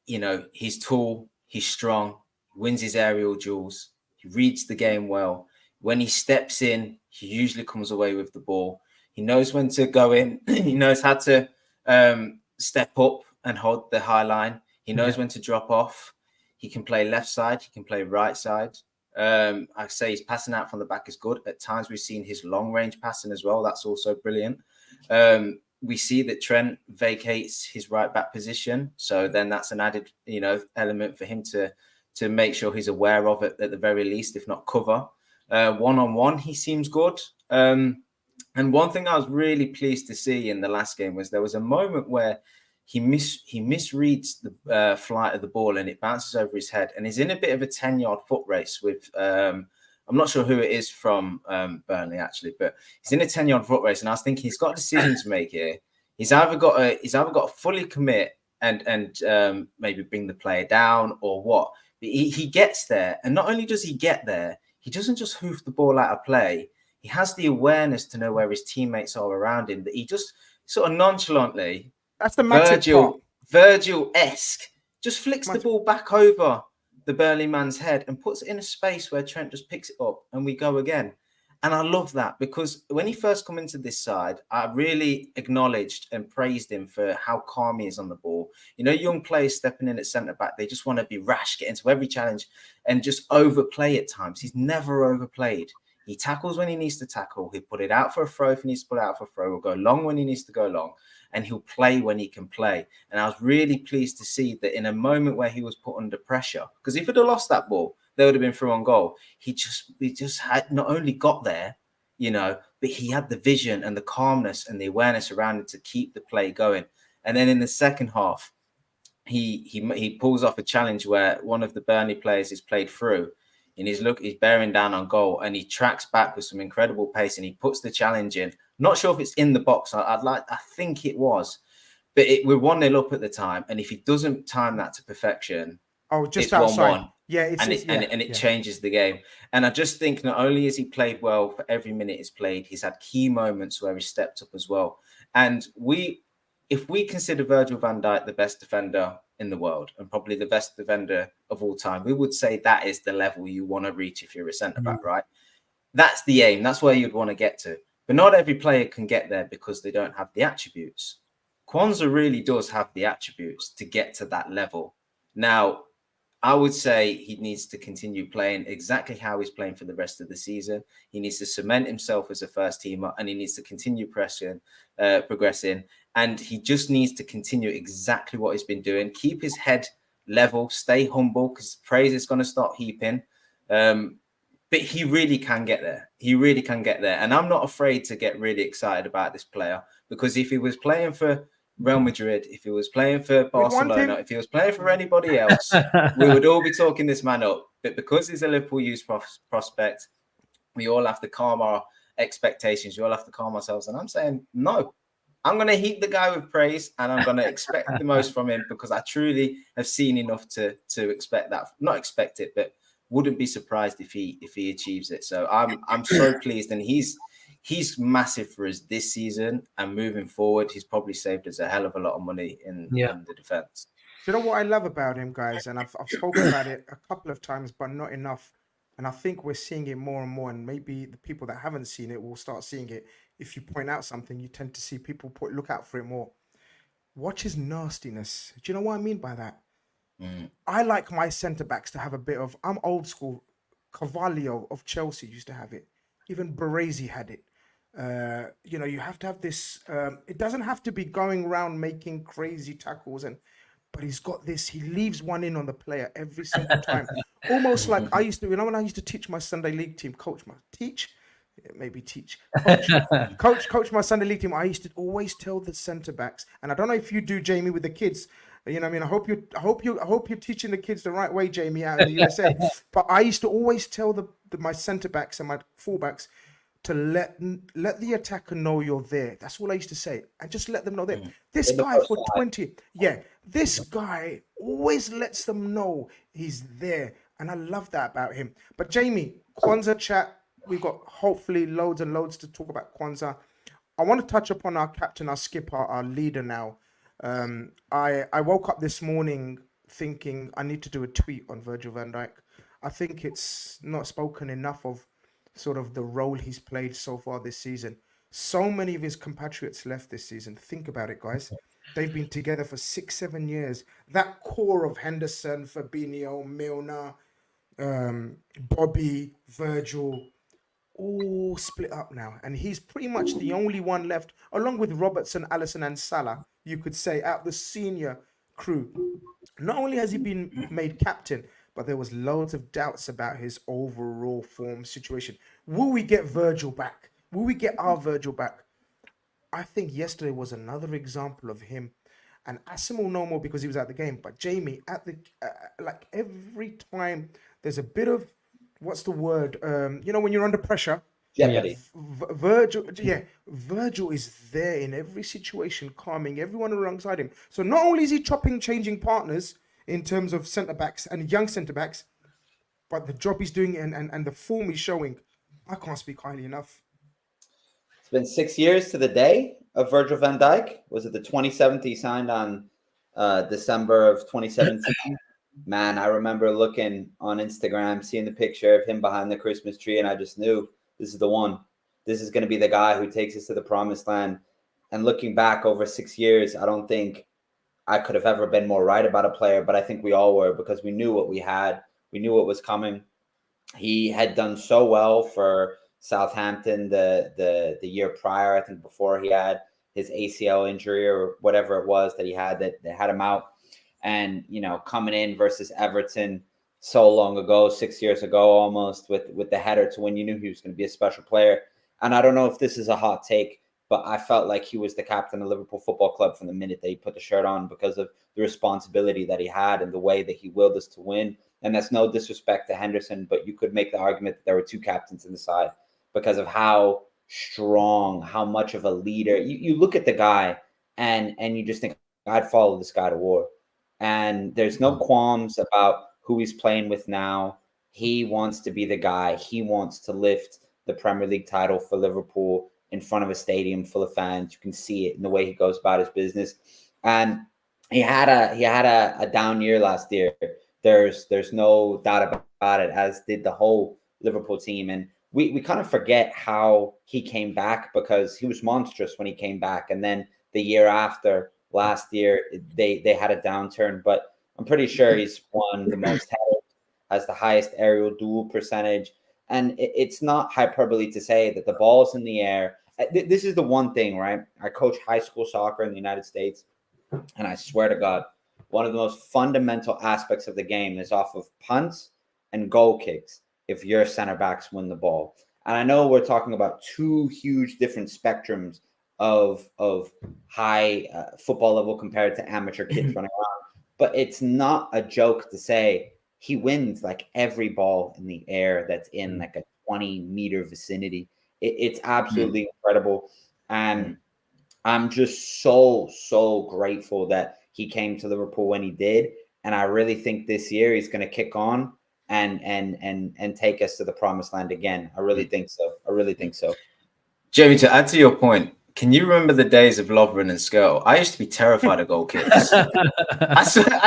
he's tall, he's strong, wins his aerial duels, he reads the game well. When he steps in, he usually comes away with the ball. He knows when to go in. He knows how to step up and hold the high line. He knows when to drop off. He can play left side. He can play right side. I say his passing out from the back is good. At times we've seen his long range passing as well. That's also brilliant. We see that Trent vacates his right back position. So then that's an added, element for him to make sure he's aware of it at the very least, if not cover. One-on-one, he seems good. And one thing I was really pleased to see in the last game was there was a moment where he misreads the flight of the ball and it bounces over his head. And he's in a bit of a 10-yard foot race with... I'm not sure who it is from Burnley, actually, but he's in a 10-yard foot race, and I was thinking he's got a decision to make here. He's either got to fully commit and maybe bring the player down or what. But he gets there, and not only does he get there, he doesn't just hoof the ball out of play. He has the awareness to know where his teammates are around him. That he just sort of nonchalantly, That's the magic part. Virgil-esque, just flicks the Magic. ball back over the Burnley man's head and puts it in a space where Trent just picks it up and we go again. And I love that, because when he first come into this side, I really acknowledged and praised him for how calm he is on the ball. You know, young players stepping in at centre-back, they just want to be rash, get into every challenge and just overplay at times. He's never overplayed. He tackles when he needs to tackle. He'll put it out for a throw if he needs to put it out for a throw. He'll go long when he needs to go long. And he'll play when he can play. And I was really pleased to see that in a moment where he was put under pressure, because if he'd have lost that ball, they would have been through on goal. He just had not only got there, you know, but he had the vision and the calmness and the awareness around it to keep the play going. And then in the second half, he pulls off a challenge where one of the Burnley players is played through. And he's bearing down on goal, and he tracks back with some incredible pace, and he puts the challenge in. Not sure if it's in the box. I think it was, but we're 1-0 up at the time, and if he doesn't time that to perfection, just it's outside. 1-1. Yeah, it changes the game. And I just think not only has he played well for every minute he's played, he's had key moments where he stepped up as well. And if we consider Virgil van Dijk the best defender in the world and probably the best defender of all time, we would say that is the level you want to reach if you're a centre-back, right? That's the aim. That's where you'd want to get to. But not every player can get there because they don't have the attributes. Kwanzaa really does have the attributes to get to that level. Now, I would say he needs to continue playing exactly how he's playing for the rest of the season. He needs to cement himself as a first teamer, and he needs to continue progressing. And he just needs to continue exactly what he's been doing. Keep his head level, stay humble, because praise is going to start heaping. But he really can get there. He really can get there. And I'm not afraid to get really excited about this player, because if he was playing for Real Madrid, if he was playing for Barcelona, if he was playing for anybody else, we would all be talking this man up. But because he's a Liverpool youth prospect, we all have to calm our expectations. We all have to calm ourselves. And I'm saying, no, I'm going to heap the guy with praise, and I'm going to expect the most from him, because I truly have seen enough to expect that. Not expect it, but wouldn't be surprised if he achieves it. So I'm so pleased, and he's massive for us this season, and moving forward, he's probably saved us a hell of a lot of money in the defense. You know what I love about him, guys, and I've spoken about it a couple of times, but not enough. And I think we're seeing it more and more, and maybe the people that haven't seen it will start seeing it. If you point out something, you tend to see people look out for it more. Watch his nastiness. Do you know what I mean by that? I like my centre-backs to have a bit of, I'm old school. Carvalho of Chelsea used to have it. Even Baresi had it. You have to have this, it doesn't have to be going around making crazy tackles, but he's got this, he leaves one in on the player every single time. Almost like I used to, when I used to teach my Sunday league team, coach my Sunday league team, I used to always tell the centre-backs, and I don't know if you do, Jamie, with the kids. You know what I mean? I hope you're teaching the kids the right way, Jamie, out in the USA. But I used to always tell my centre-backs and my full-backs to let the attacker know you're there. That's all I used to say. And just let them know that this guy for 20, this guy always lets them know he's there. And I love that about him. But Jamie, Kwanzaa chat, we've got hopefully loads and loads to talk about Kwanzaa. I want to touch upon our captain, our skipper, our leader now. I woke up this morning thinking I need to do a tweet on Virgil van Dijk. I think it's not spoken enough of sort of the role he's played so far this season. So many of his compatriots left this season. Think about it, guys. They've been together for 6-7 years. That core of Henderson, Fabinho, Milner, Bobby, Virgil, all split up now. And he's pretty much the only one left, along with Robertson, Alisson and Salah, you could say, out the senior crew. Not only has he been made captain, but there was loads of doubts about his overall form situation. Will we get Virgil back? Will we get our Virgil back? I think yesterday was another example of him. And Asim will know more because he was at the game. But Jamie, at the like every time there's a bit of, what's the word? When you're under pressure. Jeopardy. Virgil is there in every situation, calming everyone alongside him. So not only is he changing partners in terms of centre-backs and young centre-backs, but the job he's doing and the form he's showing, I can't speak highly enough. It's been 6 years to the day of Virgil van Dijk? Was it the 27th he signed on December of 2017? Man, I remember looking on Instagram, seeing the picture of him behind the Christmas tree, and I just knew this is the one. This is going to be the guy who takes us to the promised land. And looking back over 6 years, I don't think I could have ever been more right about a player, but I think we all were, because we knew what we had. We knew what was coming. He had done so well for Southampton the year prior, I think, before he had his ACL injury or whatever it was that he had that had him out. And, you know, coming in versus Everton so long ago, 6 years ago almost, with the header to win, you knew he was going to be a special player. And I don't know if this is a hot take, but I felt like he was the captain of Liverpool Football Club from the minute that he put the shirt on, because of the responsibility that he had and the way that he willed us to win. And that's no disrespect to Henderson, but you could make the argument that there were two captains in the side because of how strong, how much of a leader. You look at the guy and you just think, I'd follow this guy to war. And there's no qualms about who he's playing with now. He wants to be the guy. He wants to lift the Premier League title for Liverpool in front of a stadium full of fans. You can see it in the way he goes about his business. And he had a down year last year. There's no doubt about it, as did the whole Liverpool team. And we kind of forget how he came back, because he was monstrous when he came back. And then the year after, last year, they had a downturn. But I'm pretty sure he's won the most headers, has the highest aerial duel percentage. And it's not hyperbole to say that the ball's in the air. This is the one thing, right? I coach high school soccer in the United States, and I swear to God, one of the most fundamental aspects of the game is off of punts and goal kicks if your center backs win the ball. And I know we're talking about two huge different spectrums of high football level compared to amateur kids running around. But it's not a joke to say he wins like every ball in the air that's in like a 20-meter vicinity. It's absolutely incredible. And I'm just so grateful that he came to Liverpool when he did. And I really think this year he's going to kick on and take us to the promised land again. I really think so. Jamie, to add to your point, can you remember the days of Lovren and Skirtle? I used to be terrified of goal kicks. I swear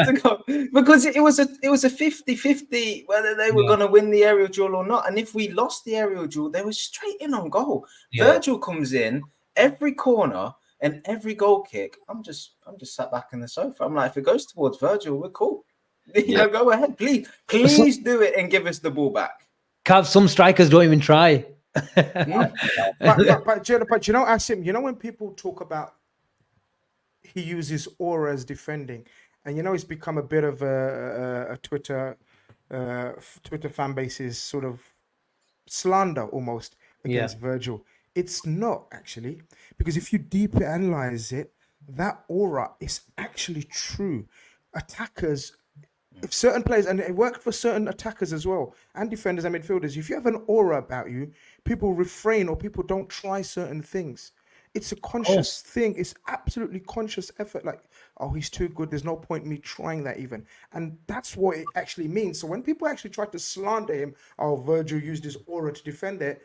to God, because it was a 50-50 whether they were going to win the aerial duel or not. And if we lost the aerial duel, they were straight in on goal. Virgil comes in every corner and every goal kick. I'm just sat back in the sofa. I'm like, if it goes towards Virgil, we're cool. You know, go ahead, please do it and give us the ball back. Cav, some strikers don't even try. but you know, Asim, you know, when people talk about he uses aura as defending, and you know, it's become a bit of a Twitter fan base's sort of slander almost against Virgil. It's not actually, because if you deeply analyze it, that aura is actually true. Attackers, if certain players, and it worked for certain attackers as well, and defenders and midfielders, if you have an aura about you, people refrain or people don't try certain things. It's a conscious thing. It's absolutely conscious effort. Like, oh, he's too good. There's no point me trying that even. And that's what it actually means. So when people actually try to slander him, oh, Virgil used his aura to defend it,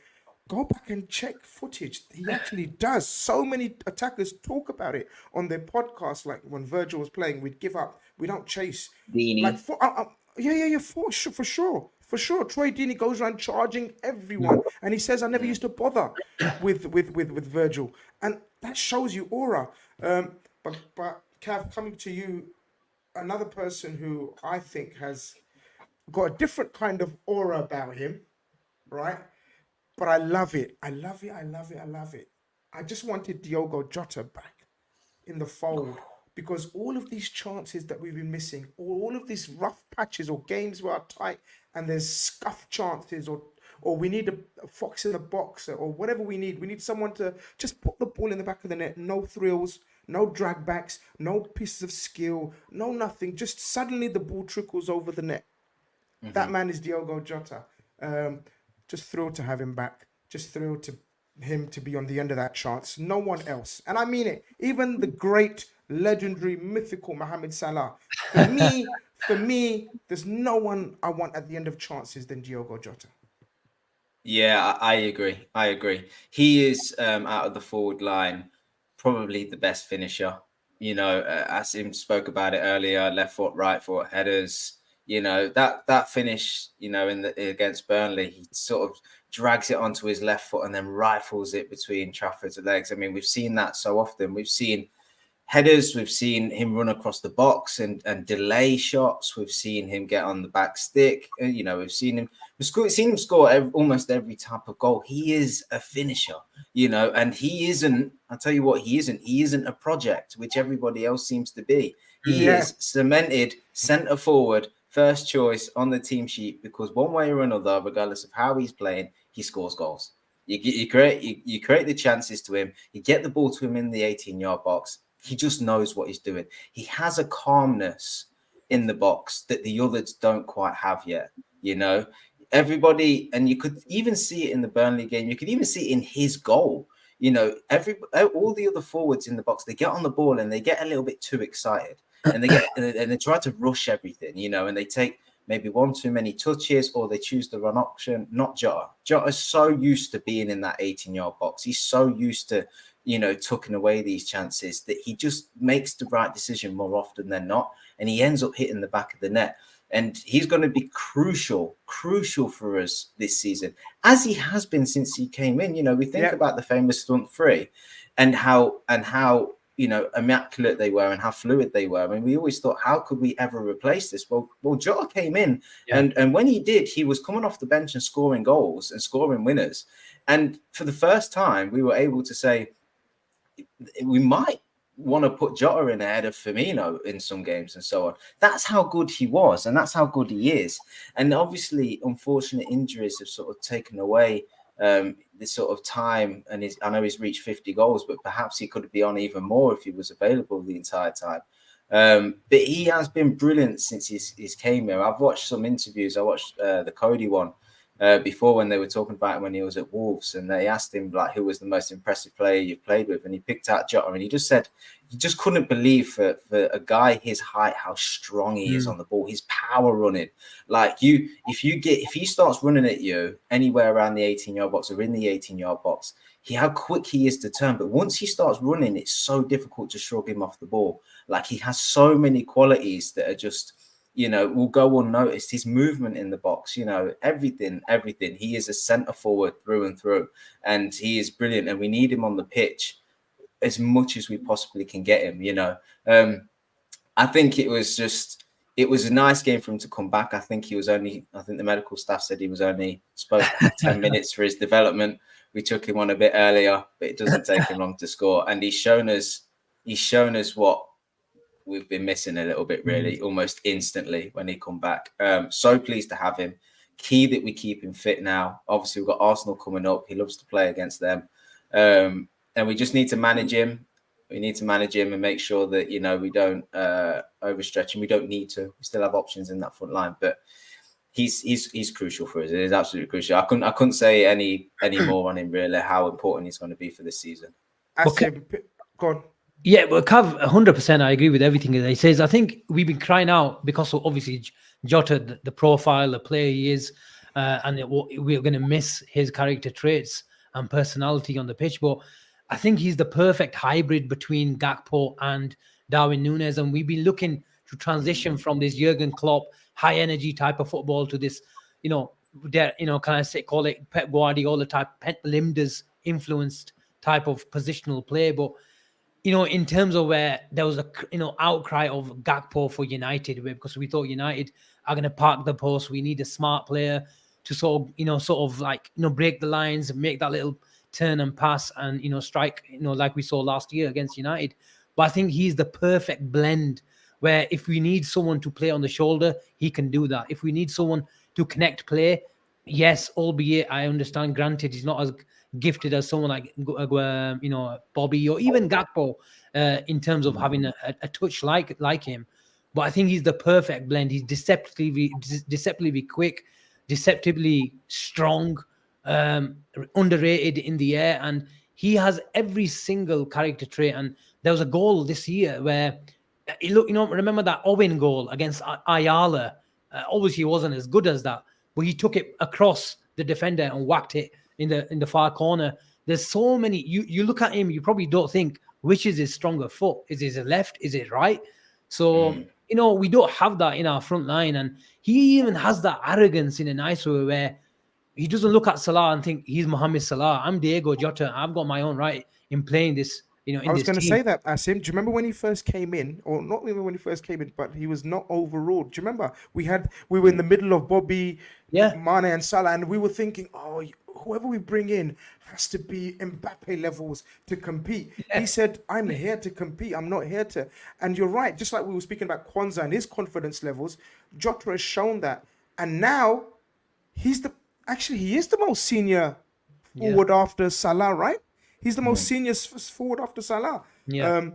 go back and check footage. He actually does. So many attackers talk about it on their podcast. Like when Virgil was playing, we'd give up. We don't chase. Deeney. Like for sure. Troy Deeney goes around charging everyone, and he says, "I never used to bother with Virgil," and that shows you aura. But Cav, coming to you, another person who I think has got a different kind of aura about him, right? But I love it. I just wanted Diogo Jota back in the fold, because all of these chances that we've been missing, all of these rough patches or games where are tight and there's scuff chances, or we need a fox in the box, or whatever we need someone to just put the ball in the back of the net. No thrills, no drag backs, no pieces of skill, no nothing. Just suddenly the ball trickles over the net. That man is Diogo Jota. Just thrilled to have him back. Just thrilled to him to be on the end of that chance. No one else. And I mean it. Even the great, legendary, mythical Mohamed Salah. For me, there's no one I want at the end of chances than Diogo Jota. Yeah, I agree. I agree. He is out of the forward line, probably the best finisher. Asim spoke about it earlier. Left foot, right foot, headers. That finish. In the against Burnley, he sort of drags it onto his left foot and then rifles it between Trafford's legs. I mean, we've seen that so often. We've seen headers. We've seen him run across the box and delay shots. We've seen him get on the back stick. We've seen him score almost every type of goal. He is a finisher, and he isn't. I'll tell you what, he isn't. He isn't a project, which everybody else seems to be. He is cemented centre forward, first choice on the team sheet, because one way or another, regardless of how he's playing, he scores goals. You create the chances to him. You get the ball to him in the 18-yard box. He just knows what he's doing. He has a calmness in the box that the others don't quite have yet. Everybody, and you could even see it in the Burnley game. You could even see it in his goal. All the other forwards in the box, they get on the ball and they get a little bit too excited, and they try to rush everything. And they take maybe one too many touches, or they choose the run option. Not Jota. Jota's so used to being in that 18-yard box. He's so used to tucking away these chances that he just makes the right decision more often than not. And he ends up hitting the back of the net. And he's going to be crucial for us this season, as he has been since he came in. We think about the famous front three and how immaculate they were and how fluid they were. I mean, we always thought, how could we ever replace this? Well, Jota came in, and when he did, he was coming off the bench and scoring goals and scoring winners. And for the first time, we were able to say, we might want to put Jota in ahead of Firmino in some games and so on. That's how good he was, and that's how good he is. And obviously, unfortunate injuries have sort of taken away this sort of time. And I know he's reached 50 goals, but perhaps he could be on even more if he was available the entire time. But he has been brilliant since he's came here. I've watched some interviews. I watched the Cody one before, when they were talking about him when he was at Wolves, and they asked him who was the most impressive player you've played with, and he picked out Jota, and he just said he just couldn't believe for a guy his height how strong he is on the ball, his power running. If he starts running at you anywhere around the 18-yard box or in the 18-yard box, how quick he is to turn. But once he starts running, it's so difficult to shrug him off the ball. He has so many qualities that are just will go unnoticed. His movement in the box, everything. He is a centre forward through and through, and he is brilliant. And we need him on the pitch as much as we possibly can get him. I think it was a nice game for him to come back. I think the medical staff said he was only supposed to have 10 minutes for his development. We took him on a bit earlier, but it doesn't take him long to score. And he's shown us what we've been missing a little bit, really, almost instantly when he come back. So pleased to have him. Key that we keep him fit now. Obviously, we've got Arsenal coming up. He loves to play against them. And we just need to manage him. We need to manage him and make sure that, we don't overstretch him. We don't need to. We still have options in that front line. But he's crucial for us. It is absolutely crucial. I couldn't say any more on him, really, how important he's going to be for this season. Go on. Yeah, but Cav, 100%, I agree with everything that he says. I think we've been crying out because of, obviously, Jota, the profile, the player he is, and we're going to miss his character traits and personality on the pitch. But I think he's the perfect hybrid between Gakpo and Darwin Núñez. And we've been looking to transition from this Jurgen Klopp high energy type of football to this, call it Pep Guardiola type, Pep Limders influenced type of positional play. But in terms of where there was a outcry of Gakpo for United, because we thought United are going to park the post. We need a smart player to sort of break the lines, make that little turn and pass, and strike, like we saw last year against United. But I think he's the perfect blend where if we need someone to play on the shoulder, he can do that. If we need someone to connect play, yes, albeit I understand, granted, he's not as gifted as someone like Bobby or even Gakpo in terms of having a touch like him. But I think he's the perfect blend. He's deceptively quick, deceptively strong, underrated in the air, and he has every single character trait. And there was a goal this year where remember that Owen goal against Ayala? Obviously, he wasn't as good as that, but he took it across the defender and whacked it in the far corner. There's so many. You look at him, you probably don't think which is his stronger foot. Is it his left? Is it right? So we don't have that in our front line, and he even has that arrogance in a nice way where he doesn't look at Salah and think he's Mohamed Salah. I'm Diego Jota. I've got my own right in playing this. I was going to say that, Asim. Do you remember when he first came in, or not even when he first came in, but he was not overawed? Do you remember we were in the middle of Bobby, Mane, and Salah, and we were thinking, whoever we bring in has to be Mbappe levels to compete. Yeah. He said, "I'm here to compete. I'm not here to." And you're right. Just like we were speaking about Kwanzaa and his confidence levels, Jota has shown that, and now he is the most senior forward after Salah, right? He's the most senior forward after Salah. Yeah.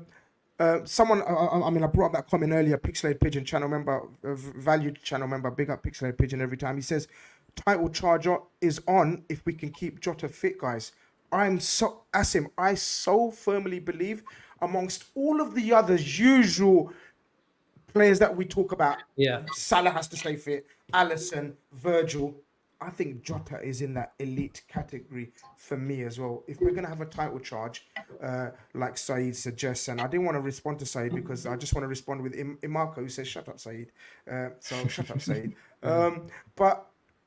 Someone, I brought up that comment earlier. Pixelated Pigeon channel member, valued channel member, big up Pixelated Pigeon every time. He says, "Title charger is on if we can keep Jota fit, guys." I so firmly believe, amongst all of the others usual players that we talk about, Salah has to stay fit, Alisson, Virgil. I think Jota is in that elite category for me as well. If we're going to have a title charge, like Saeed suggests, and I didn't want to respond to Saeed because I just want to respond with Imarco, who says, "Shut up, Saeed." So shut up, Saeed. But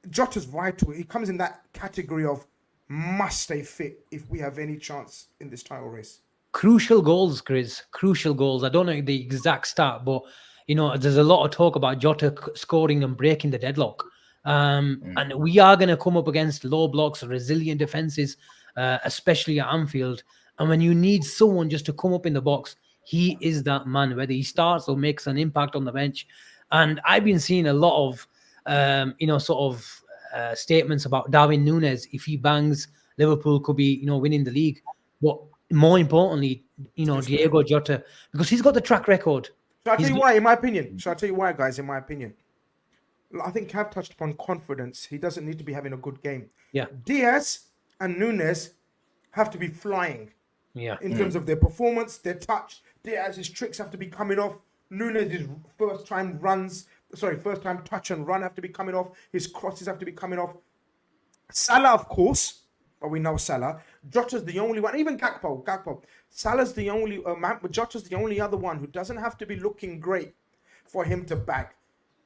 Jota's vital. He comes in that category of must stay fit if we have any chance in this title race. Crucial goals, Chris. Crucial goals. I don't know the exact stat, but there's a lot of talk about Jota scoring and breaking the deadlock. And we are going to come up against low blocks, resilient defenses, especially at Anfield. And when you need someone just to come up in the box, he is that man, whether he starts or makes an impact on the bench. And I've been seeing a lot of, statements about Darwin Núñez. If he bangs, Liverpool could be, winning the league. But more importantly, Diego Jota, because he's got the track record. Shall I tell you why, in my opinion? Shall I tell you why, guys, in my opinion? I think Cav touched upon confidence. He doesn't need to be having a good game. Yeah. Diaz and Núñez have to be flying. Yeah. In terms of their performance, their touch. Diaz's tricks have to be coming off. Núñez's first time touch and run have to be coming off. His crosses have to be coming off. Salah, of course, but we know Salah. Jota's the only one. Even Gakpo. Salah's the only. Jota's the only other one who doesn't have to be looking great for him to bag.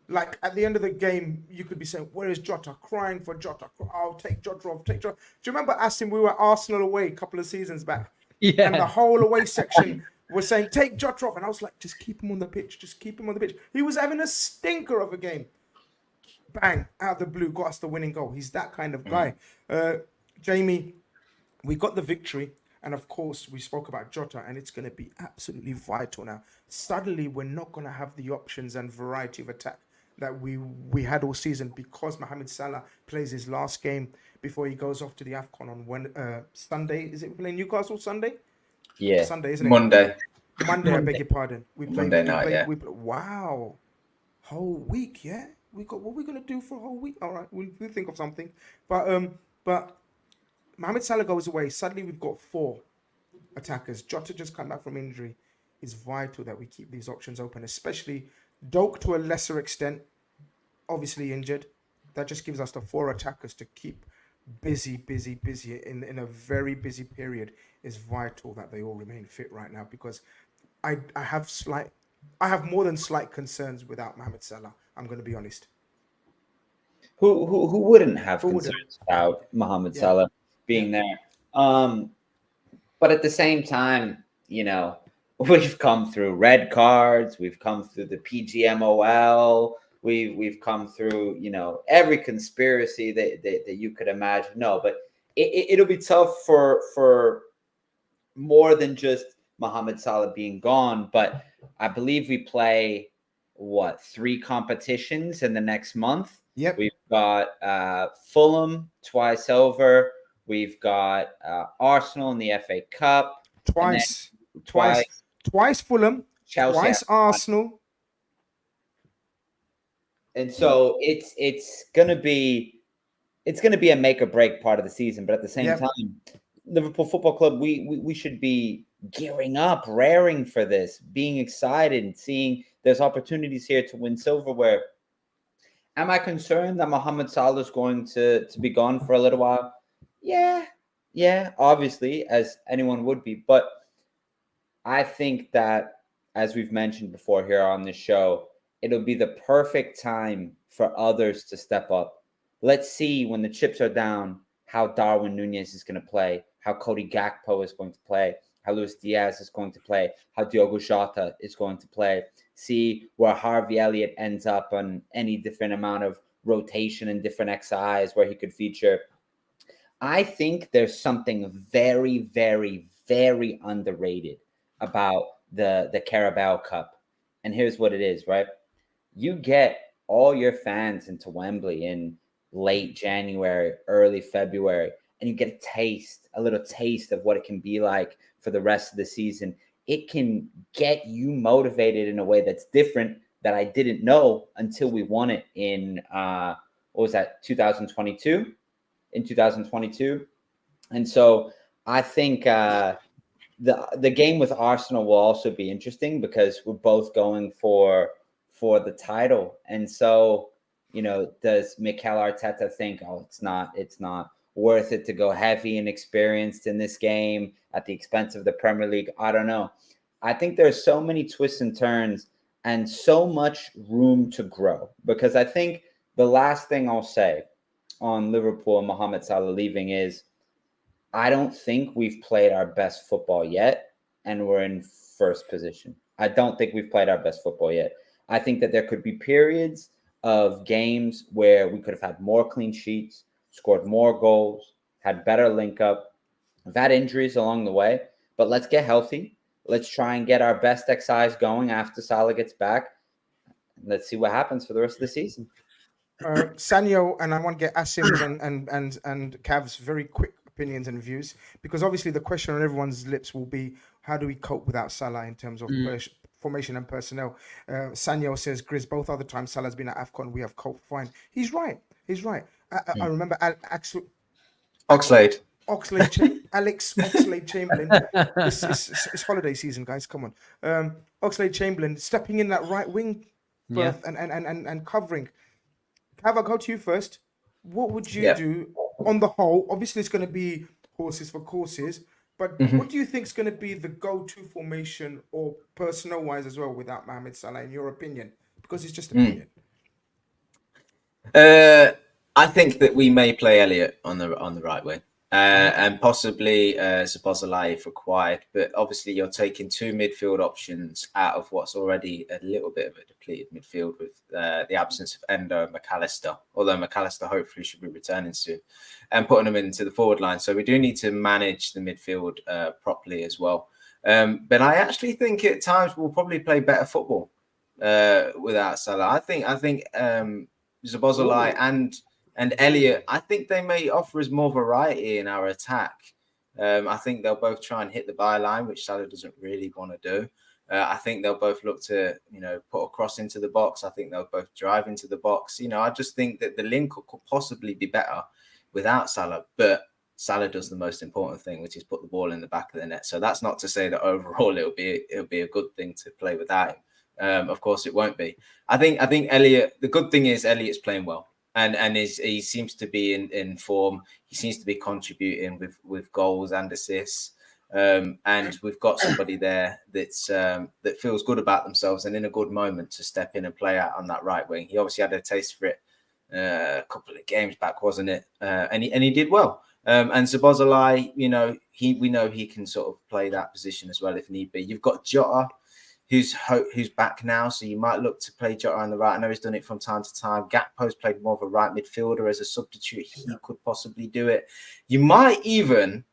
Like at the end of the game, you could be saying, "Where is Jota?" Crying for Jota. I'll take Jota off. Take Jota. Do you remember Asim? We were Arsenal away a couple of seasons back, and the whole away section was saying, "Take Jota off," and I was like, "Just keep him on the pitch. Just keep him on the pitch." He was having a stinker of a game. Bang, out of the blue, got us the winning goal. He's that kind of guy. Jamie, we got the victory. And of course, we spoke about Jota, and it's going to be absolutely vital now. Suddenly, we're not going to have the options and variety of attack that we had all season because Mohamed Salah plays his last game before he goes off to the AFCON on Sunday. Is it playing Newcastle Sunday? Yeah. Sunday, isn't it? Monday, I beg your pardon. Monday night. Wow. Whole week, yeah? What we're going to do for a whole week? All right, we'll think of something. But Mohamed Salah goes away. Suddenly, we've got 4 attackers. Jota just come back from injury. It's vital that we keep these options open, especially Doak to a lesser extent, obviously injured. That just gives us the 4 attackers to keep busy in a very busy period. It's vital that they all remain fit right now because I have more than slight concerns without Mohamed Salah. I'm going to be honest. Who wouldn't have concerns about Mohamed Salah being there? But at the same time, we've come through red cards. We've come through the PGMOL. We've come through, every conspiracy that you could imagine. No, but it'll be tough for more than just Mohamed Salah being gone. But I believe we play 3 competitions in the next month. Yep. We've got Fulham twice over. We've got Arsenal in the FA Cup. Twice Fulham, Chelsea, twice Arsenal. And so it's gonna be a make or break part of the season. But at the same time, Liverpool Football Club, we should be gearing up, raring for this, being excited and seeing there's opportunities here to win silverware. Am I concerned that Mohamed Salah is going to be gone for a little while? Yeah, obviously, as anyone would be. But I think that, as we've mentioned before here on this show, it'll be the perfect time for others to step up. Let's see when the chips are down how Darwin Núñez is going to play, how Cody Gakpo is going to play, how Luis Diaz is going to play, how Diogo Jota is going to play. See where Harvey Elliott ends up on any different amount of rotation and different XIs where he could feature. I think there's something very, very, very underrated about the Carabao Cup. And here's what it is, right? You get all your fans into Wembley in late January, early February, and you get a little taste of what it can be like for the rest of the season. It can get you motivated in a way that's different that I didn't know until we won it in, 2022? In 2022. And so I think the game with Arsenal will also be interesting because we're both going for the title. And so, does Mikel Arteta think, it's not worth it to go heavy and experienced in this game at the expense of the Premier League? I don't know. I think there's so many twists and turns and so much room to grow, because I think the last thing I'll say on Liverpool and Mohamed Salah leaving is I don't think we've played our best football yet, and we're in first position. I don't think we've played our best football yet. I think that there could be periods of games where we could have had more clean sheets, scored more goals, had better link up. We've had injuries along the way, but let's get healthy. Let's try and get our best XIs going after Salah gets back. Let's see what happens for the rest of the season. Sanyo, and I want to get Asim's and Cav's very quick opinions and views, because obviously the question on everyone's lips will be, how do we cope without Salah in terms of formation and personnel? Sanyo says, Grizz, both other times Salah's been at AFCON, we have coped fine. He's right. I remember Oxlade. Alex Oxlade-Chamberlain. It's holiday season, guys. Come on. Oxlade-Chamberlain stepping in that right wing berth and covering. Cav, I'll go to you first. What would you do on the whole? Obviously, it's going to be horses for courses, but what do you think is going to be the go-to formation or personnel-wise as well without Mohamed Salah, in your opinion? Because it's just opinion. I think that we may play Elliott on the right wing. And possibly Szoboszlai if required, but obviously you're taking two midfield options out of what's already a little bit of a depleted midfield with the absence of Endo and McAllister, although McAllister hopefully should be returning soon, and putting them into the forward line. So we do need to manage the midfield properly as well. But I actually think at times we'll probably play better football without Salah. I think Szoboszlai and Elliott, I think they may offer us more variety in our attack. I think they'll both try and hit the byline, which Salah doesn't really want to do. I think they'll both look to, put a cross into the box. I think they'll both drive into the box. I just think that the link could possibly be better without Salah. But Salah does the most important thing, which is put the ball in the back of the net. So that's not to say that overall it'll be a good thing to play without him. Of course, it won't be. I think Elliott. The good thing is Elliott's playing well. And he seems to be in form. He seems to be contributing with goals and assists. And we've got somebody there that feels good about themselves and in a good moment to step in and play out on that right wing. He obviously had a taste for it a couple of games back, wasn't it? And he did well. And Szoboszlai, we know he can sort of play that position as well if need be. You've got Jota, who's back now, so you might look to play Jota on the right. I know he's done it from time to time. Gakpo's played more of a right midfielder as a substitute. He could possibly do it. You might even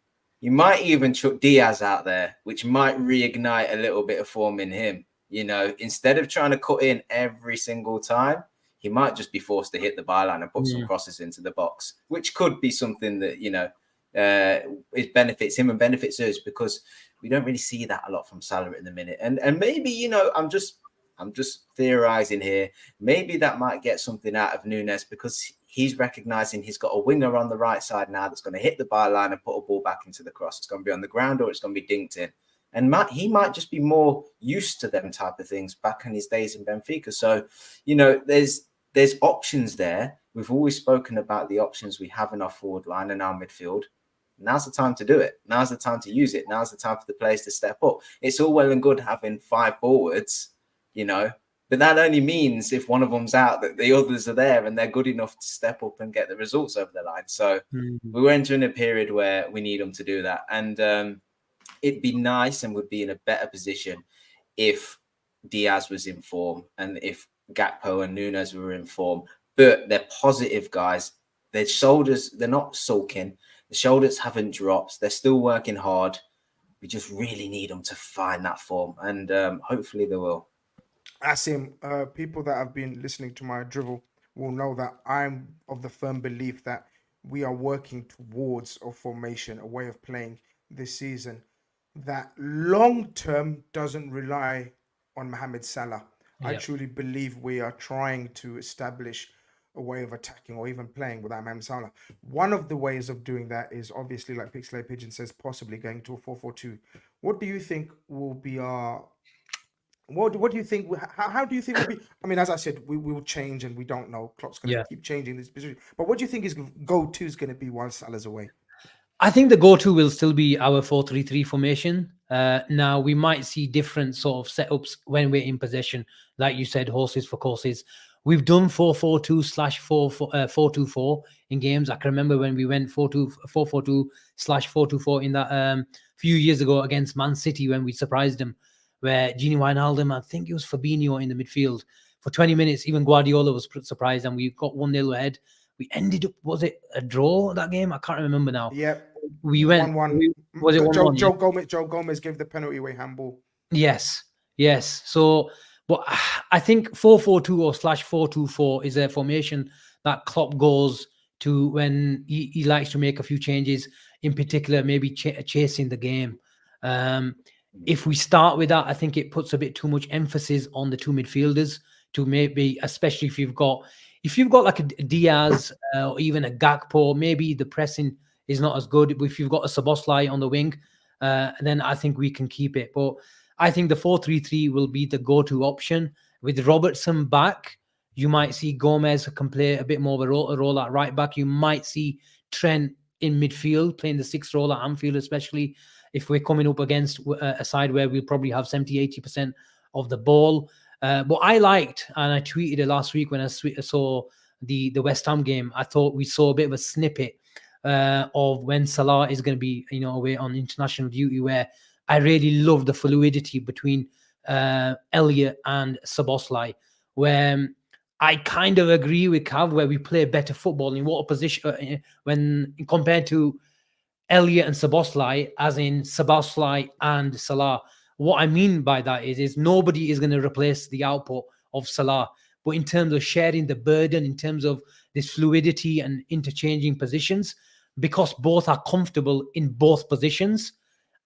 chuck Diaz out there, which might reignite a little bit of form in him. Instead of trying to cut in every single time, he might just be forced to hit the byline and put some crosses into the box, which could be something that it benefits him and benefits us, because we don't really see that a lot from Salah in the minute. And maybe, I'm just theorizing here. Maybe that might get something out of Núñez, because he's recognizing he's got a winger on the right side now that's going to hit the byline and put a ball back into the cross. It's going to be on the ground or it's going to be dinked in. And he might just be more used to them type of things back in his days in Benfica. So, there's options there. We've always spoken about the options we have in our forward line and our midfield. Now's the time to do it. Now's the time to use it. Now's the time for the players to step up. It's all well and good having 5 forwards, you know, but that only means if one of them's out, that the others are there and they're good enough to step up and get the results over the line. So we're entering a period where we need them to do that. And it'd be nice and would be in a better position if Diaz was in form and if Gakpo and Nunes were in form. But they're positive guys. Their shoulders, they're not sulking. The shoulders haven't dropped. They're still working hard. We just really need them to find that form. And hopefully they will. Asim, people that have been listening to my drivel will know that I'm of the firm belief that we are working towards a formation, a way of playing this season that long term doesn't rely on Mohamed Salah. I truly believe we are trying to establish a way of attacking or even playing without Mohamed Salah. One of the ways of doing that is obviously, like Pixelate Pigeon says, possibly going to a 4-4-2. What do you think will be our... What do you think? How do you think will be? I mean, as I said, we will change, and we don't know. Klopp's going to keep changing this position. But what do you think his go-to is going to be while Salah's away? I think the go-to will still be our 4-3-3 formation. Now we might see different sort of setups when we're in possession, like you said, horses for courses. We've done 4-4-2/4-4-2-4 in games. I can remember when we went 4-4-2/4-2-4 in that few years ago against Man City when we surprised them, where Gini Wijnaldum, I think it was Fabinho in the midfield for 20 minutes. Even Guardiola was surprised, and we got 1-0 ahead. We ended up, was it a draw that game? I can't remember now. Yeah, we went 1-1. Was it 1-1? Joe Gomez gave the penalty away handball. Yes. So, but I think 4-4-2 or /4-2-4 is a formation that Klopp goes to when he likes to make a few changes. In particular, maybe chasing the game. If we start with that, I think it puts a bit too much emphasis on the 2 midfielders to maybe, especially if you've got like a Diaz or even a Gakpo, maybe the pressing is not as good. If you've got a Szoboszlai on the wing, then I think we can keep it. But I think the 4-3-3 will be the go-to option. With Robertson back, you might see Gomez can play a bit more of a role at right back. You might see Trent in midfield playing the 6th role at Anfield, especially if we're coming up against a side where we'll probably have 70-80% of the ball. But I liked, and I tweeted it last week when I saw the West Ham game, I thought we saw a bit of a snippet of when Salah is going to be, away on international duty, where I really love the fluidity between Elliott and Szoboszlai, where I kind of agree with Cav, where we play better football in what position when compared to Elliott and Szoboszlai, as in Szoboszlai and Salah. What I mean by that is nobody is going to replace the output of Salah. But in terms of sharing the burden, in terms of this fluidity and interchanging positions, because both are comfortable in both positions,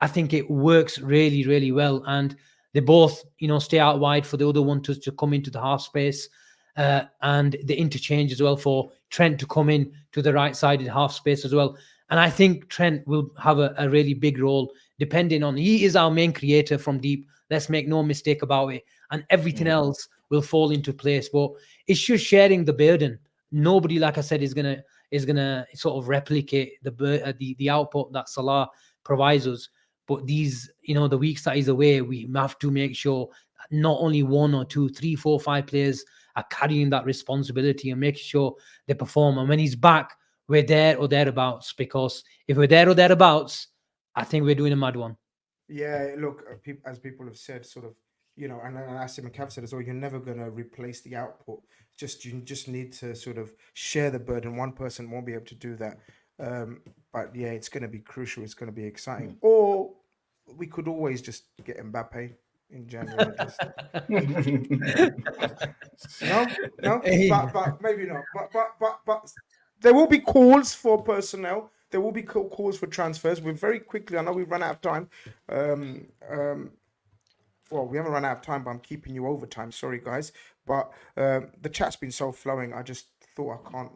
I think it works really, really well. And they both, stay out wide for the other one to come into the half space. And the interchange as well for Trent to come in to the right side in half space as well. And I think Trent will have a really big role, depending on, he is our main creator from deep. Let's make no mistake about it. And everything else will fall into place. But it's just sharing the burden. Nobody, like I said, is gonna sort of replicate the output that Salah provides us. But these, the weeks that he's away, we have to make sure that not only 1 or 2, 3, 4, 5 players are carrying that responsibility and making sure they perform. And when he's back, we're there or thereabouts, because if we're there or thereabouts, I think we're doing a mad one. Yeah, look, as people have said, sort of, and Asim and Cav said as well, you're never going to replace the output. You just need to sort of share the burden. One person won't be able to do that. But yeah, it's going to be crucial. It's going to be exciting. Or we could always just get Mbappe in January. No, but maybe not. But there will be calls for personnel. There will be calls for transfers. We're very quickly. I know we've run out of time. Well, we haven't run out of time, but I'm keeping you over time. Sorry, guys. But the chat's been so flowing. I just thought I can't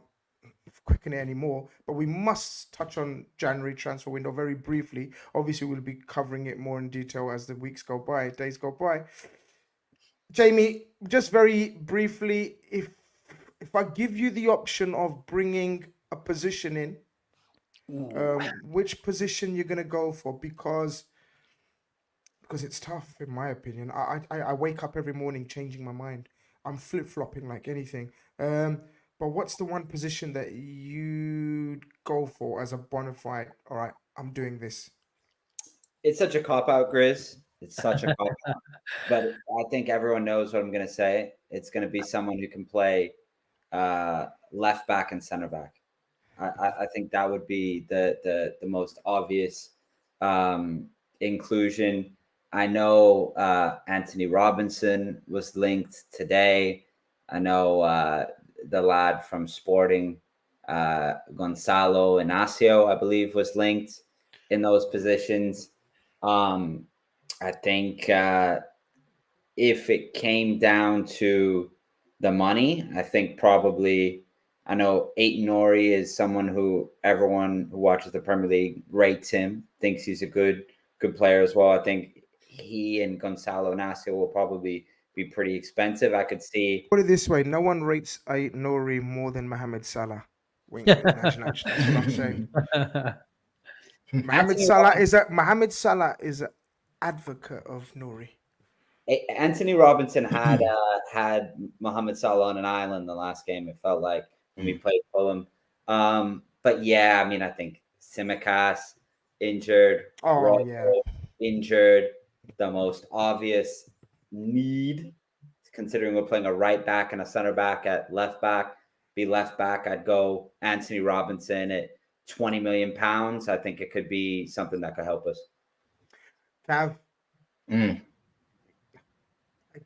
quicken it anymore. But we must touch on January transfer window very briefly. Obviously, we'll be covering it more in detail as the weeks go by, days go by. Jamie, just very briefly, if if I give you the option of bringing a position in, which position you're gonna go for? Because it's tough, in my opinion. I wake up every morning changing my mind. I'm flip flopping like anything. But what's the one position that you'd go for as a bona fide? All right, I'm doing this. It's such a cop out, Grizz. It's such a cop out. But I think everyone knows what I'm going to say. It's going to be someone who can play left back and center back. I think that would be the most obvious inclusion. I know Anthony Robinson was linked today. I know the lad from Sporting, Gonzalo Inacio, I believe, was linked in those positions. I think if it came down to the money, I think probably, I know Aiton Nori is someone who everyone who watches the Premier League rates him, thinks he's a good player as well. I think he and Gonzalo Inacio will probably be pretty expensive. I could see. Put it this way: no one rates Aiton Nori more than Mohamed Salah. Wink, wink, nudge, nudge. That's what I'm saying. Mohamed Salah is an advocate of Nori. Anthony Robinson had Mohamed Salah on an island the last game. It felt like when we played Fulham. But yeah, I mean, I think Tsimikas injured. Oh yeah, injured. The most obvious need, considering we're playing a right back and a center back at left back. I'd go Anthony Robinson at £20 million. I think it could be something that could help us. Cav. I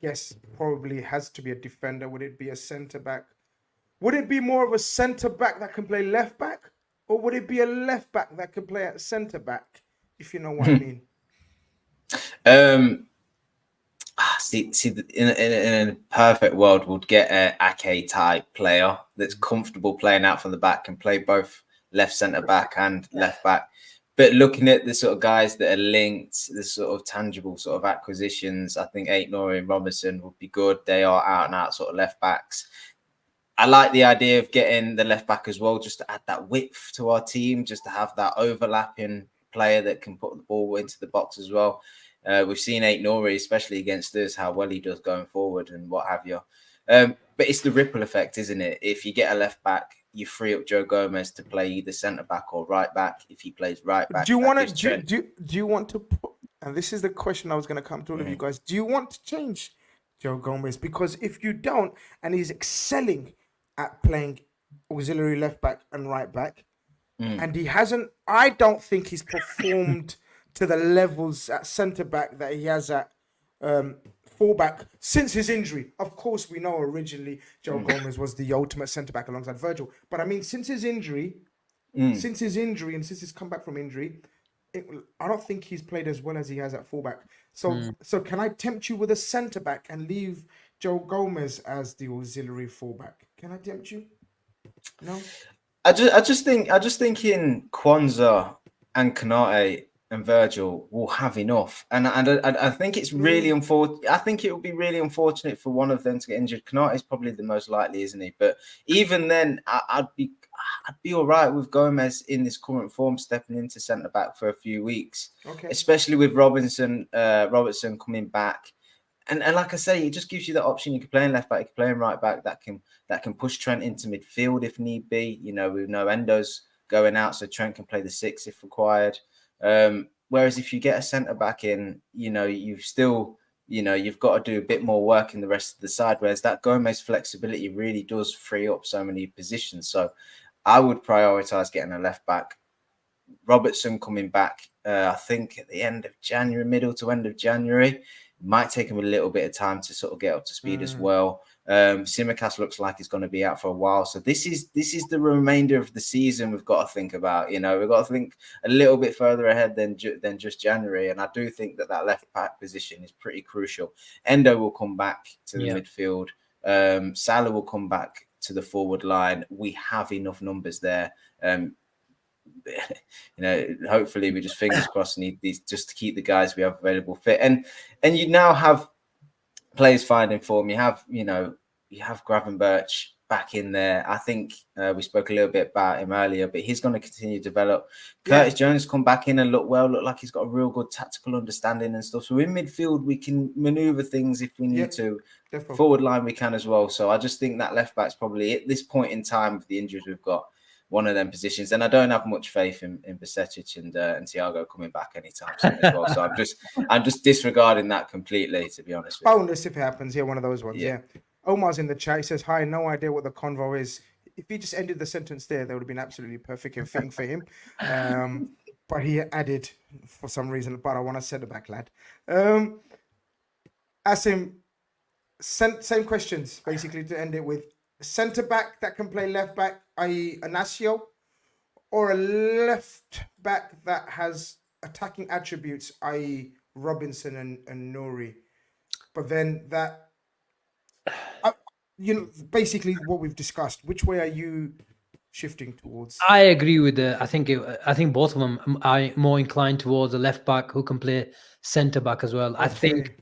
guess probably has to be a defender. Would it be a centre back? Would it be more of a centre back that can play left back, or would it be a left back that can play at centre back? If you know what I mean. See, in a perfect world, we'd get an Ake type player that's comfortable playing out from the back and play both left centre back and left back. But looking at the sort of guys that are linked, the sort of tangible sort of acquisitions, I think Aiton Nori and Robinson would be good. They are out and out sort of left backs. I like the idea of getting the left back as well, just to add that width to our team, just to have that overlapping player that can put the ball into the box as well. We've seen Aiton Nori, especially against us, how well he does going forward and what have you. But it's the ripple effect, isn't it? If you get a left back, you free up Joe Gomez to play either centre back or right back. If he plays right back, do you want to put? And this is the question I was going to come to all of you guys. Do you want to change Joe Gomez? Because if you don't, and he's excelling at playing auxiliary left back and right back, and he hasn't, I don't think he's performed to the levels at centre back that he has at fullback since his injury. Of course, we know originally Joe Gomez was the ultimate centre back alongside Virgil, but I mean, since his injury and since his comeback from injury, I don't think he's played as well as he has at fullback. So can I tempt you with a centre back and leave Joe Gomez as the auxiliary fullback? Can I tempt you? No. I just think in Kwanzaa and Konate and Virgil will have enough, and I think it's really unfortunate. I think it would be really unfortunate for one of them to get injured. Konate is probably the most likely, isn't he? But even then, I'd be all right with Gomez in this current form stepping into centre back for a few weeks, especially with Robertson coming back. And like I say, it just gives you the option. You can play in left back, you can play in right back. That can push Trent into midfield if need be. You know, we know Endo's going out, so Trent can play the 6 if required. Whereas if you get a centre back in, you know, you've got to do a bit more work in the rest of the side. Whereas that Gomez flexibility really does free up so many positions. So I would prioritise getting a left back. Robertson coming back, I think at the end of January, middle to end of January. Might take him a little bit of time to sort of get up to speed as well. Tsimikas looks like he's going to be out for a while. So this is the remainder of the season we've got to think about. You know, we've got to think a little bit further ahead than just January. And I do think that left back position is pretty crucial. Endo will come back to the midfield. Salah will come back to the forward line. We have enough numbers there. You know, hopefully we just fingers crossed need these just to keep the guys we have available fit. And you now have players finding form. You have Gravenberch back in there. I think we spoke a little bit about him earlier, but he's going to continue to develop. Yeah. Curtis Jones come back in and look like he's got a real good tactical understanding and stuff. So in midfield, we can maneuver things if we need to. Definitely. Forward line, we can as well. So I just think that left back's probably at this point in time with the injuries we've got, one of them positions. And I don't have much faith in Bajcetic and Thiago coming back anytime soon as well. So I'm just disregarding that completely, to be honest with you. Bonus if it happens. Yeah, one of those ones. Yeah. Omar's in the chat. He says, "Hi, no idea what the convo is." If he just ended the sentence there, that would have been absolutely perfect and fitting for him. But he added for some reason, but I want to send it back, lad. Asim, same questions basically to end it with. Centre back that can play left back, i.e. Inacio, or a left back that has attacking attributes, i.e. Robinson and Nouri. But then that, basically what we've discussed. Which way are you shifting towards? I agree with I think both of them are more inclined towards a left back who can play centre back as well. Okay.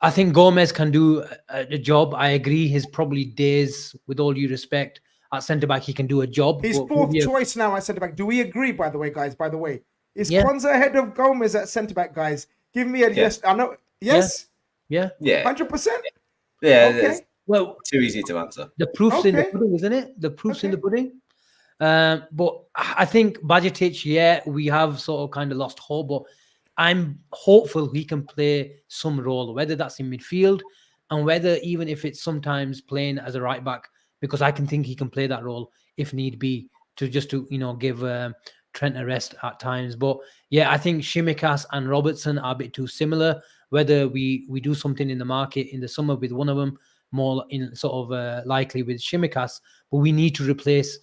I think Gomez can do a job. I agree. His probably days, with all due respect, at centre back he can do a job. His fourth choice now at centre back. Do we agree? By the way, guys. By the way, is Kwanzaa ahead of Gomez at centre back, guys? Give me a yes. I know. Yes. Yeah. 100%. Yeah. Okay. Well, too easy to answer. The proof's in the pudding, isn't it? The proof's in the pudding. But I think Bajcetic, we have sort of kind of lost hope, but I'm hopeful he can play some role, whether that's in midfield and whether even if it's sometimes playing as a right back, because I can think he can play that role if need be to give Trent a rest at times. But yeah, I think Tsimikas and Robertson are a bit too similar. Whether we do something in the market in the summer with one of them, more in sort of likely with Tsimikas, but we need to replace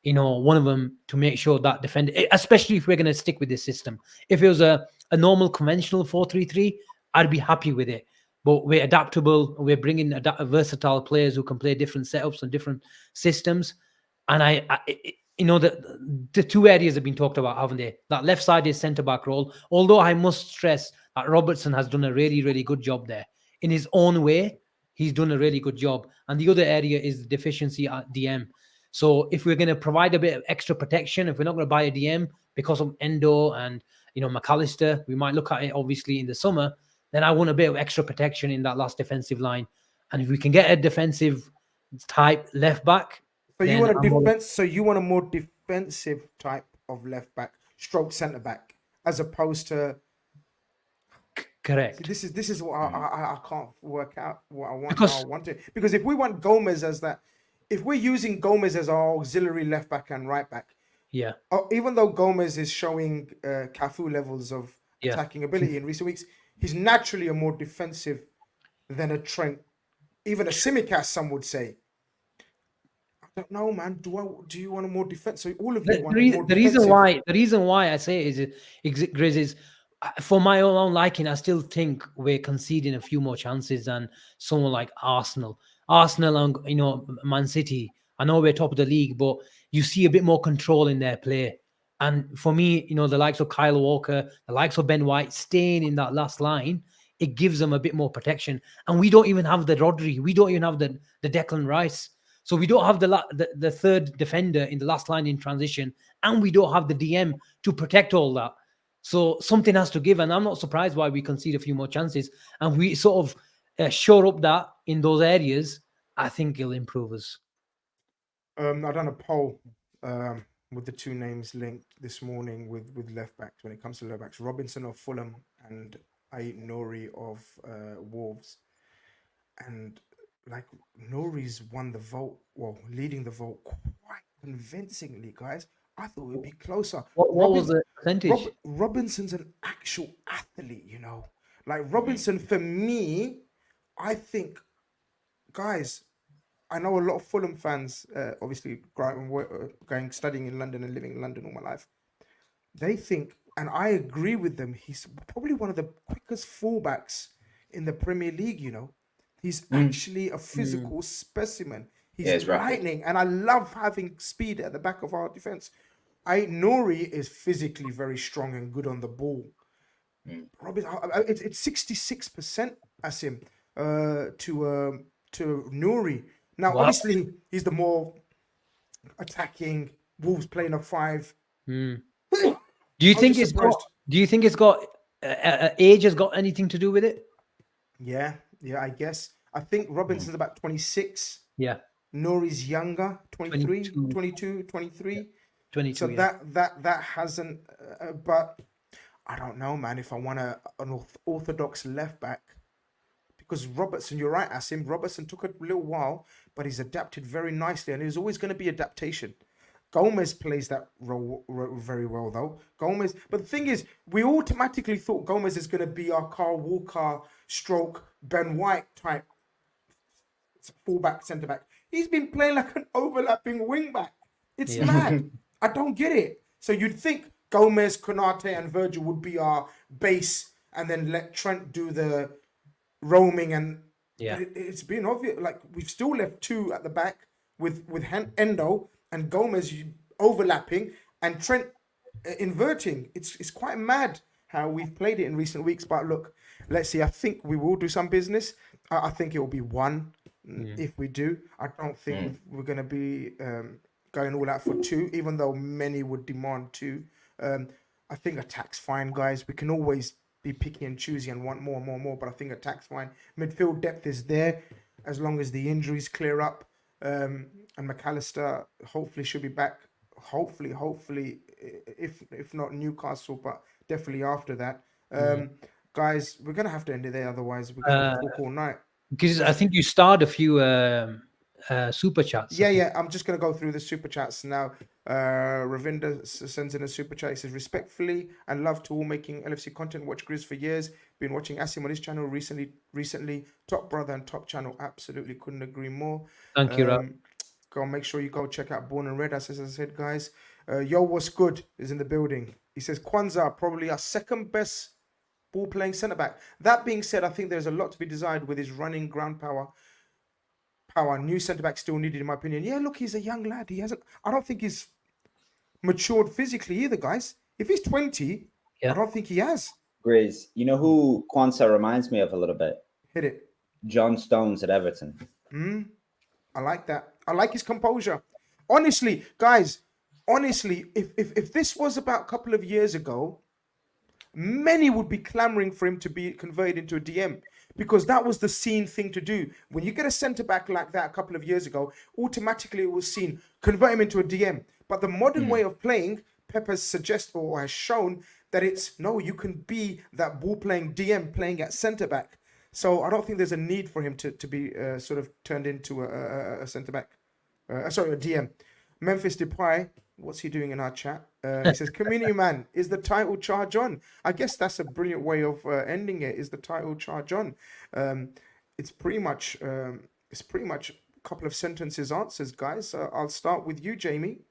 one of them to make sure that defender, especially if we're going to stick with this system. If it was a normal conventional 4-3-3, I'd be happy with it. But we're adaptable. We're bringing versatile players who can play different setups and different systems. And the two areas have been talked about, haven't they? That left side is centre back role. Although I must stress that Robertson has done a really, really good job there in his own way. He's done a really good job. And the other area is the deficiency at DM. So if we're going to provide a bit of extra protection, if we're not going to buy a DM because of Endo and McAllister, we might look at it obviously in the summer. Then I want a bit of extra protection in that last defensive line. And if we can get a defensive type left back, so you want a defense. So you want a more defensive type of left back, stroke centre back, as opposed to. Correct. This is what I can't work out what I want. Because if we want Gomez as that. If we're using Gomez as our auxiliary left back and right back, even though Gomez is showing Cafu levels of attacking ability in recent weeks, he's naturally a more defensive than a Trent, even a Tsimikas, some would say. I don't know, man. Do you want a more defense? So all of you want a more defensive. The reason why I say it is Grizz is for my own liking. I still think we're conceding a few more chances than someone like Arsenal and Man City. I know we're top of the league, but you see a bit more control in their play. And for me, the likes of Kyle Walker, the likes of Ben White staying in that last line, it gives them a bit more protection. And we don't even have the Rodri, we don't even have the Declan Rice. So we don't have the third defender in the last line in transition, and we don't have the DM to protect all that. So something has to give, and I'm not surprised why we concede a few more chances. And we sort of shore up that in those areas. I think it'll improve us. I've done a poll with the two names linked this morning with left backs. When it comes to left backs, Robinson of Fulham and Nouri of Wolves, and like Nouri's won the vote, leading the vote quite convincingly, guys. I thought it would be closer. What was the percentage? Robinson's an actual athlete, Like Robinson, for me, I think, guys, I know a lot of Fulham fans, obviously studying in London and living in London all my life. They think, and I agree with them, he's probably one of the quickest fullbacks in the Premier League, He's actually a physical specimen. He's lightning, and I love having speed at the back of our defense. Nouri is physically very strong and good on the ball. It's 66% Asim to Nouri. Now, Wow. obviously, he's the more attacking. Wolves playing a 5. Hmm. Do you I was think just it's got? surprised. Do you think it's got age has got anything to do with it? Yeah, I guess. I think Robinson's about 26. Yeah, Nori's younger, 23, 22, 22, 23. 22. So Yeah. that hasn't. But I don't know, man. If I want an orthodox left back, because Robertson, you're right, Asim. Robertson took a little while, but he's adapted very nicely, and there's always going to be adaptation. Gomez plays that role very well, though. Gomez, but the thing is, we automatically thought Gomez is going to be our Carl Walker stroke Ben White type fullback, centre back. He's been playing like an overlapping wing back. It's Yeah. mad. I don't get it. So you'd think Gomez, Konate, and Virgil would be our base, and then let Trent do the roaming. And Yeah. but it's been obvious. Like we've still left 2 at the back with Endo and Gomez overlapping, and Trent inverting. It's quite mad how we've played it in recent weeks. But look, let's see. I think we will do some business. I think it will be 1 if we do. I don't think we're going to be going all out for 2, even though many would demand 2. I think attack's fine, guys. We can always be picky and choosy and want more, but I think attack's fine. Midfield depth is there as long as the injuries clear up. And McAllister hopefully should be back. Hopefully, if not Newcastle, but definitely after that. Guys, we're gonna have to end it there, otherwise we're gonna talk all night. Because I think you starred a few super chats. Yeah. I'm just gonna go through the super chats now. Ravinder sends in a super chat. He says, respectfully and love to all making LFC content. Watch Grizz for years. Been watching Asim on his channel recently. Top brother and top channel. Absolutely couldn't agree more. Thank you, Rob. Go make sure you go check out Born and Red. As I said, guys. Yo, what's good is in the building. He says Kwanzaa probably our second best ball playing centre back. That being said, I think there's a lot to be desired with his running ground power. New centre back still needed, in my opinion. Yeah, look, he's a young lad. I don't think he's matured physically either, guys. If he's 20, I don't think he has. Grizz, you know who Kwanzaa reminds me of a little bit? Hit it. John Stones at Everton. I like that. I like his composure. Honestly, guys, if this was about a couple of years ago, many would be clamoring for him to be converted into a DM, because that was the seen thing to do. When you get a centre back like that a couple of years ago, automatically it was seen, convert him into a DM. But the modern way of playing, Pep has suggested or has shown that it's no, you can be that ball playing DM playing at centre back. So I don't think there's a need for him to be sort of turned into a centre back. A DM. Memphis Depay, what's he doing in our chat? He says, "Community man, is the title charge on?" I guess that's a brilliant way of ending it. Is the title charge on? It's pretty much a couple of sentences answers, guys. I'll start with you, Jamie.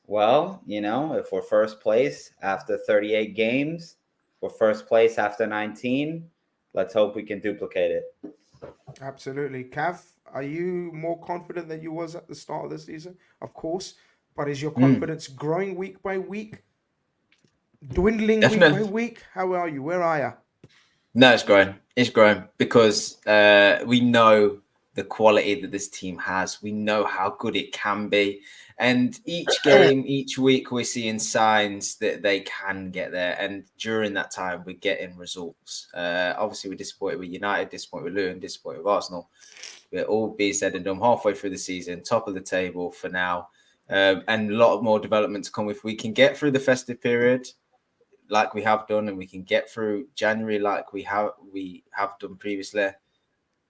Well, if we're first place after 38 games, we're first place after 19. Let's hope we can duplicate it. Absolutely. Cav, are you more confident than you was at the start of the season? Of course. But is your confidence growing week by week? Dwindling week by week? How are you? Where are you? No, it's growing. It's growing because we know the quality that this team has. We know how good it can be. And each game, each week, we're seeing signs that they can get there. And during that time, we're getting results. Obviously, we're disappointed with United, disappointed with Luton, disappointed with Arsenal. We're all being said and done halfway through the season, top of the table for now. And a lot of more development to come. If we can get through the festive period like we have done, and we can get through January like we have done previously,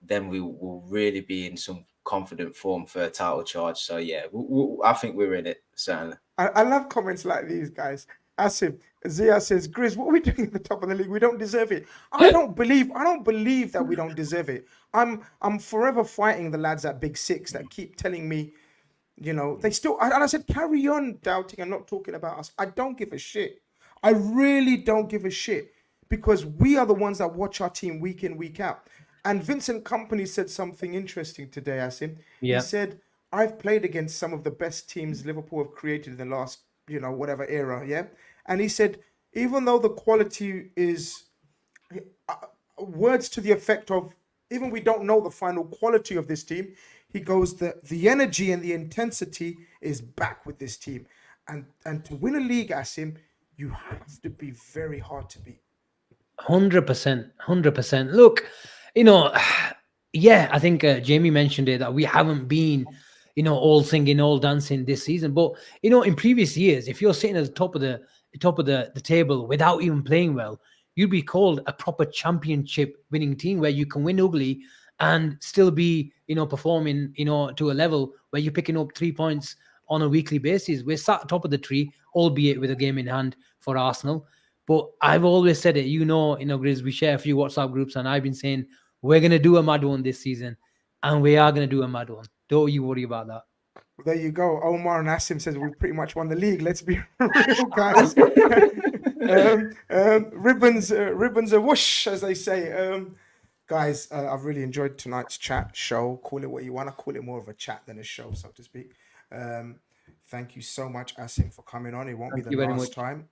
then we will really be in some confident form for a title charge. So yeah, I think we're in it, certainly. I love comments like these, guys. Asim, Zia says, Grizz, what are we doing at the top of the league? We don't deserve it. I don't believe that we don't deserve it. I'm forever fighting the lads at Big Six that keep telling me, they still, and I said, carry on doubting and not talking about us. I don't give a shit. I really don't give a shit, because we are the ones that watch our team week in, week out. And Vincent Kompany said something interesting today, Asim. Yeah. He said, I've played against some of the best teams Liverpool have created in the last, whatever era, yeah? And he said, even though the quality is, words to the effect of, even we don't know the final quality of this team, He goes, the energy and the intensity is back with this team. And to win a league, Asim, you have to be very hard to beat. 100%, 100%. Look, you know, yeah, I think Jamie mentioned it that we haven't been, you know, all singing, all dancing this season. But you know, in previous years, if you're sitting at the top of the table without even playing well, you'd be called a proper championship winning team where you can win ugly and still be, you know, performing, you know, to a level where you're picking up 3 points on a weekly basis. We're sat top of the tree, albeit with a game in hand for Arsenal. But I've always said it, you know, Grizz, we share a few WhatsApp groups, and I've been saying we're going to do a mad one this season, and we are going to do a mad one. Don't you worry about that. There you go. Omar and Asim says we pretty much won the league. Let's be real, guys. Ribbons are whoosh, as they say. Guys, I've really enjoyed tonight's chat show. Call it what you want. I call it more of a chat than a show, so to speak. Thank you so much, Asim, for coming on. It won't be the last time.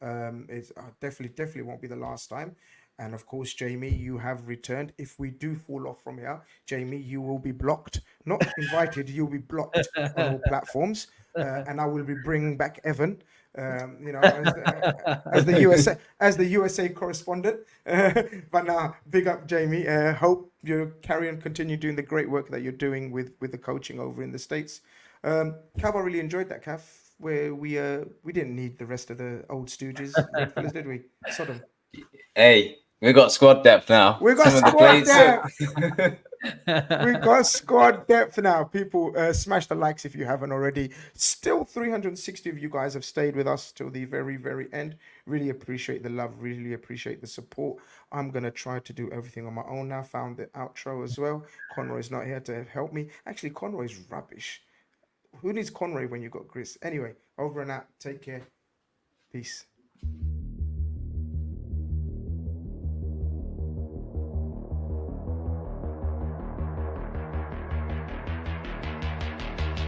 It's definitely won't be the last time. And of course, Jamie, you have returned. If we do fall off from here, Jamie, you will be blocked. Not invited, you'll be blocked on all platforms. And I will be bringing back Evan, you know, as the USA correspondent. But now, big up, Jamie. Hope you continue doing the great work that you're doing with the coaching over in the States. Cav, I really enjoyed that, Cav, where we didn't need the rest of the old stooges, fellas, did we? Sodom. Hey, we got squad depth now. We got squad depth. We got squad depth now. People, smash the likes if you haven't already. Still 360 of you guys have stayed with us till the very, very end. Really appreciate the love. Really appreciate the support. I'm going to try to do everything on my own now. Found the outro as well. Conroy's not here to help me. Actually, Conroy's rubbish. Who needs Conroy when you got Chris? Anyway, over and out. Take care. Peace.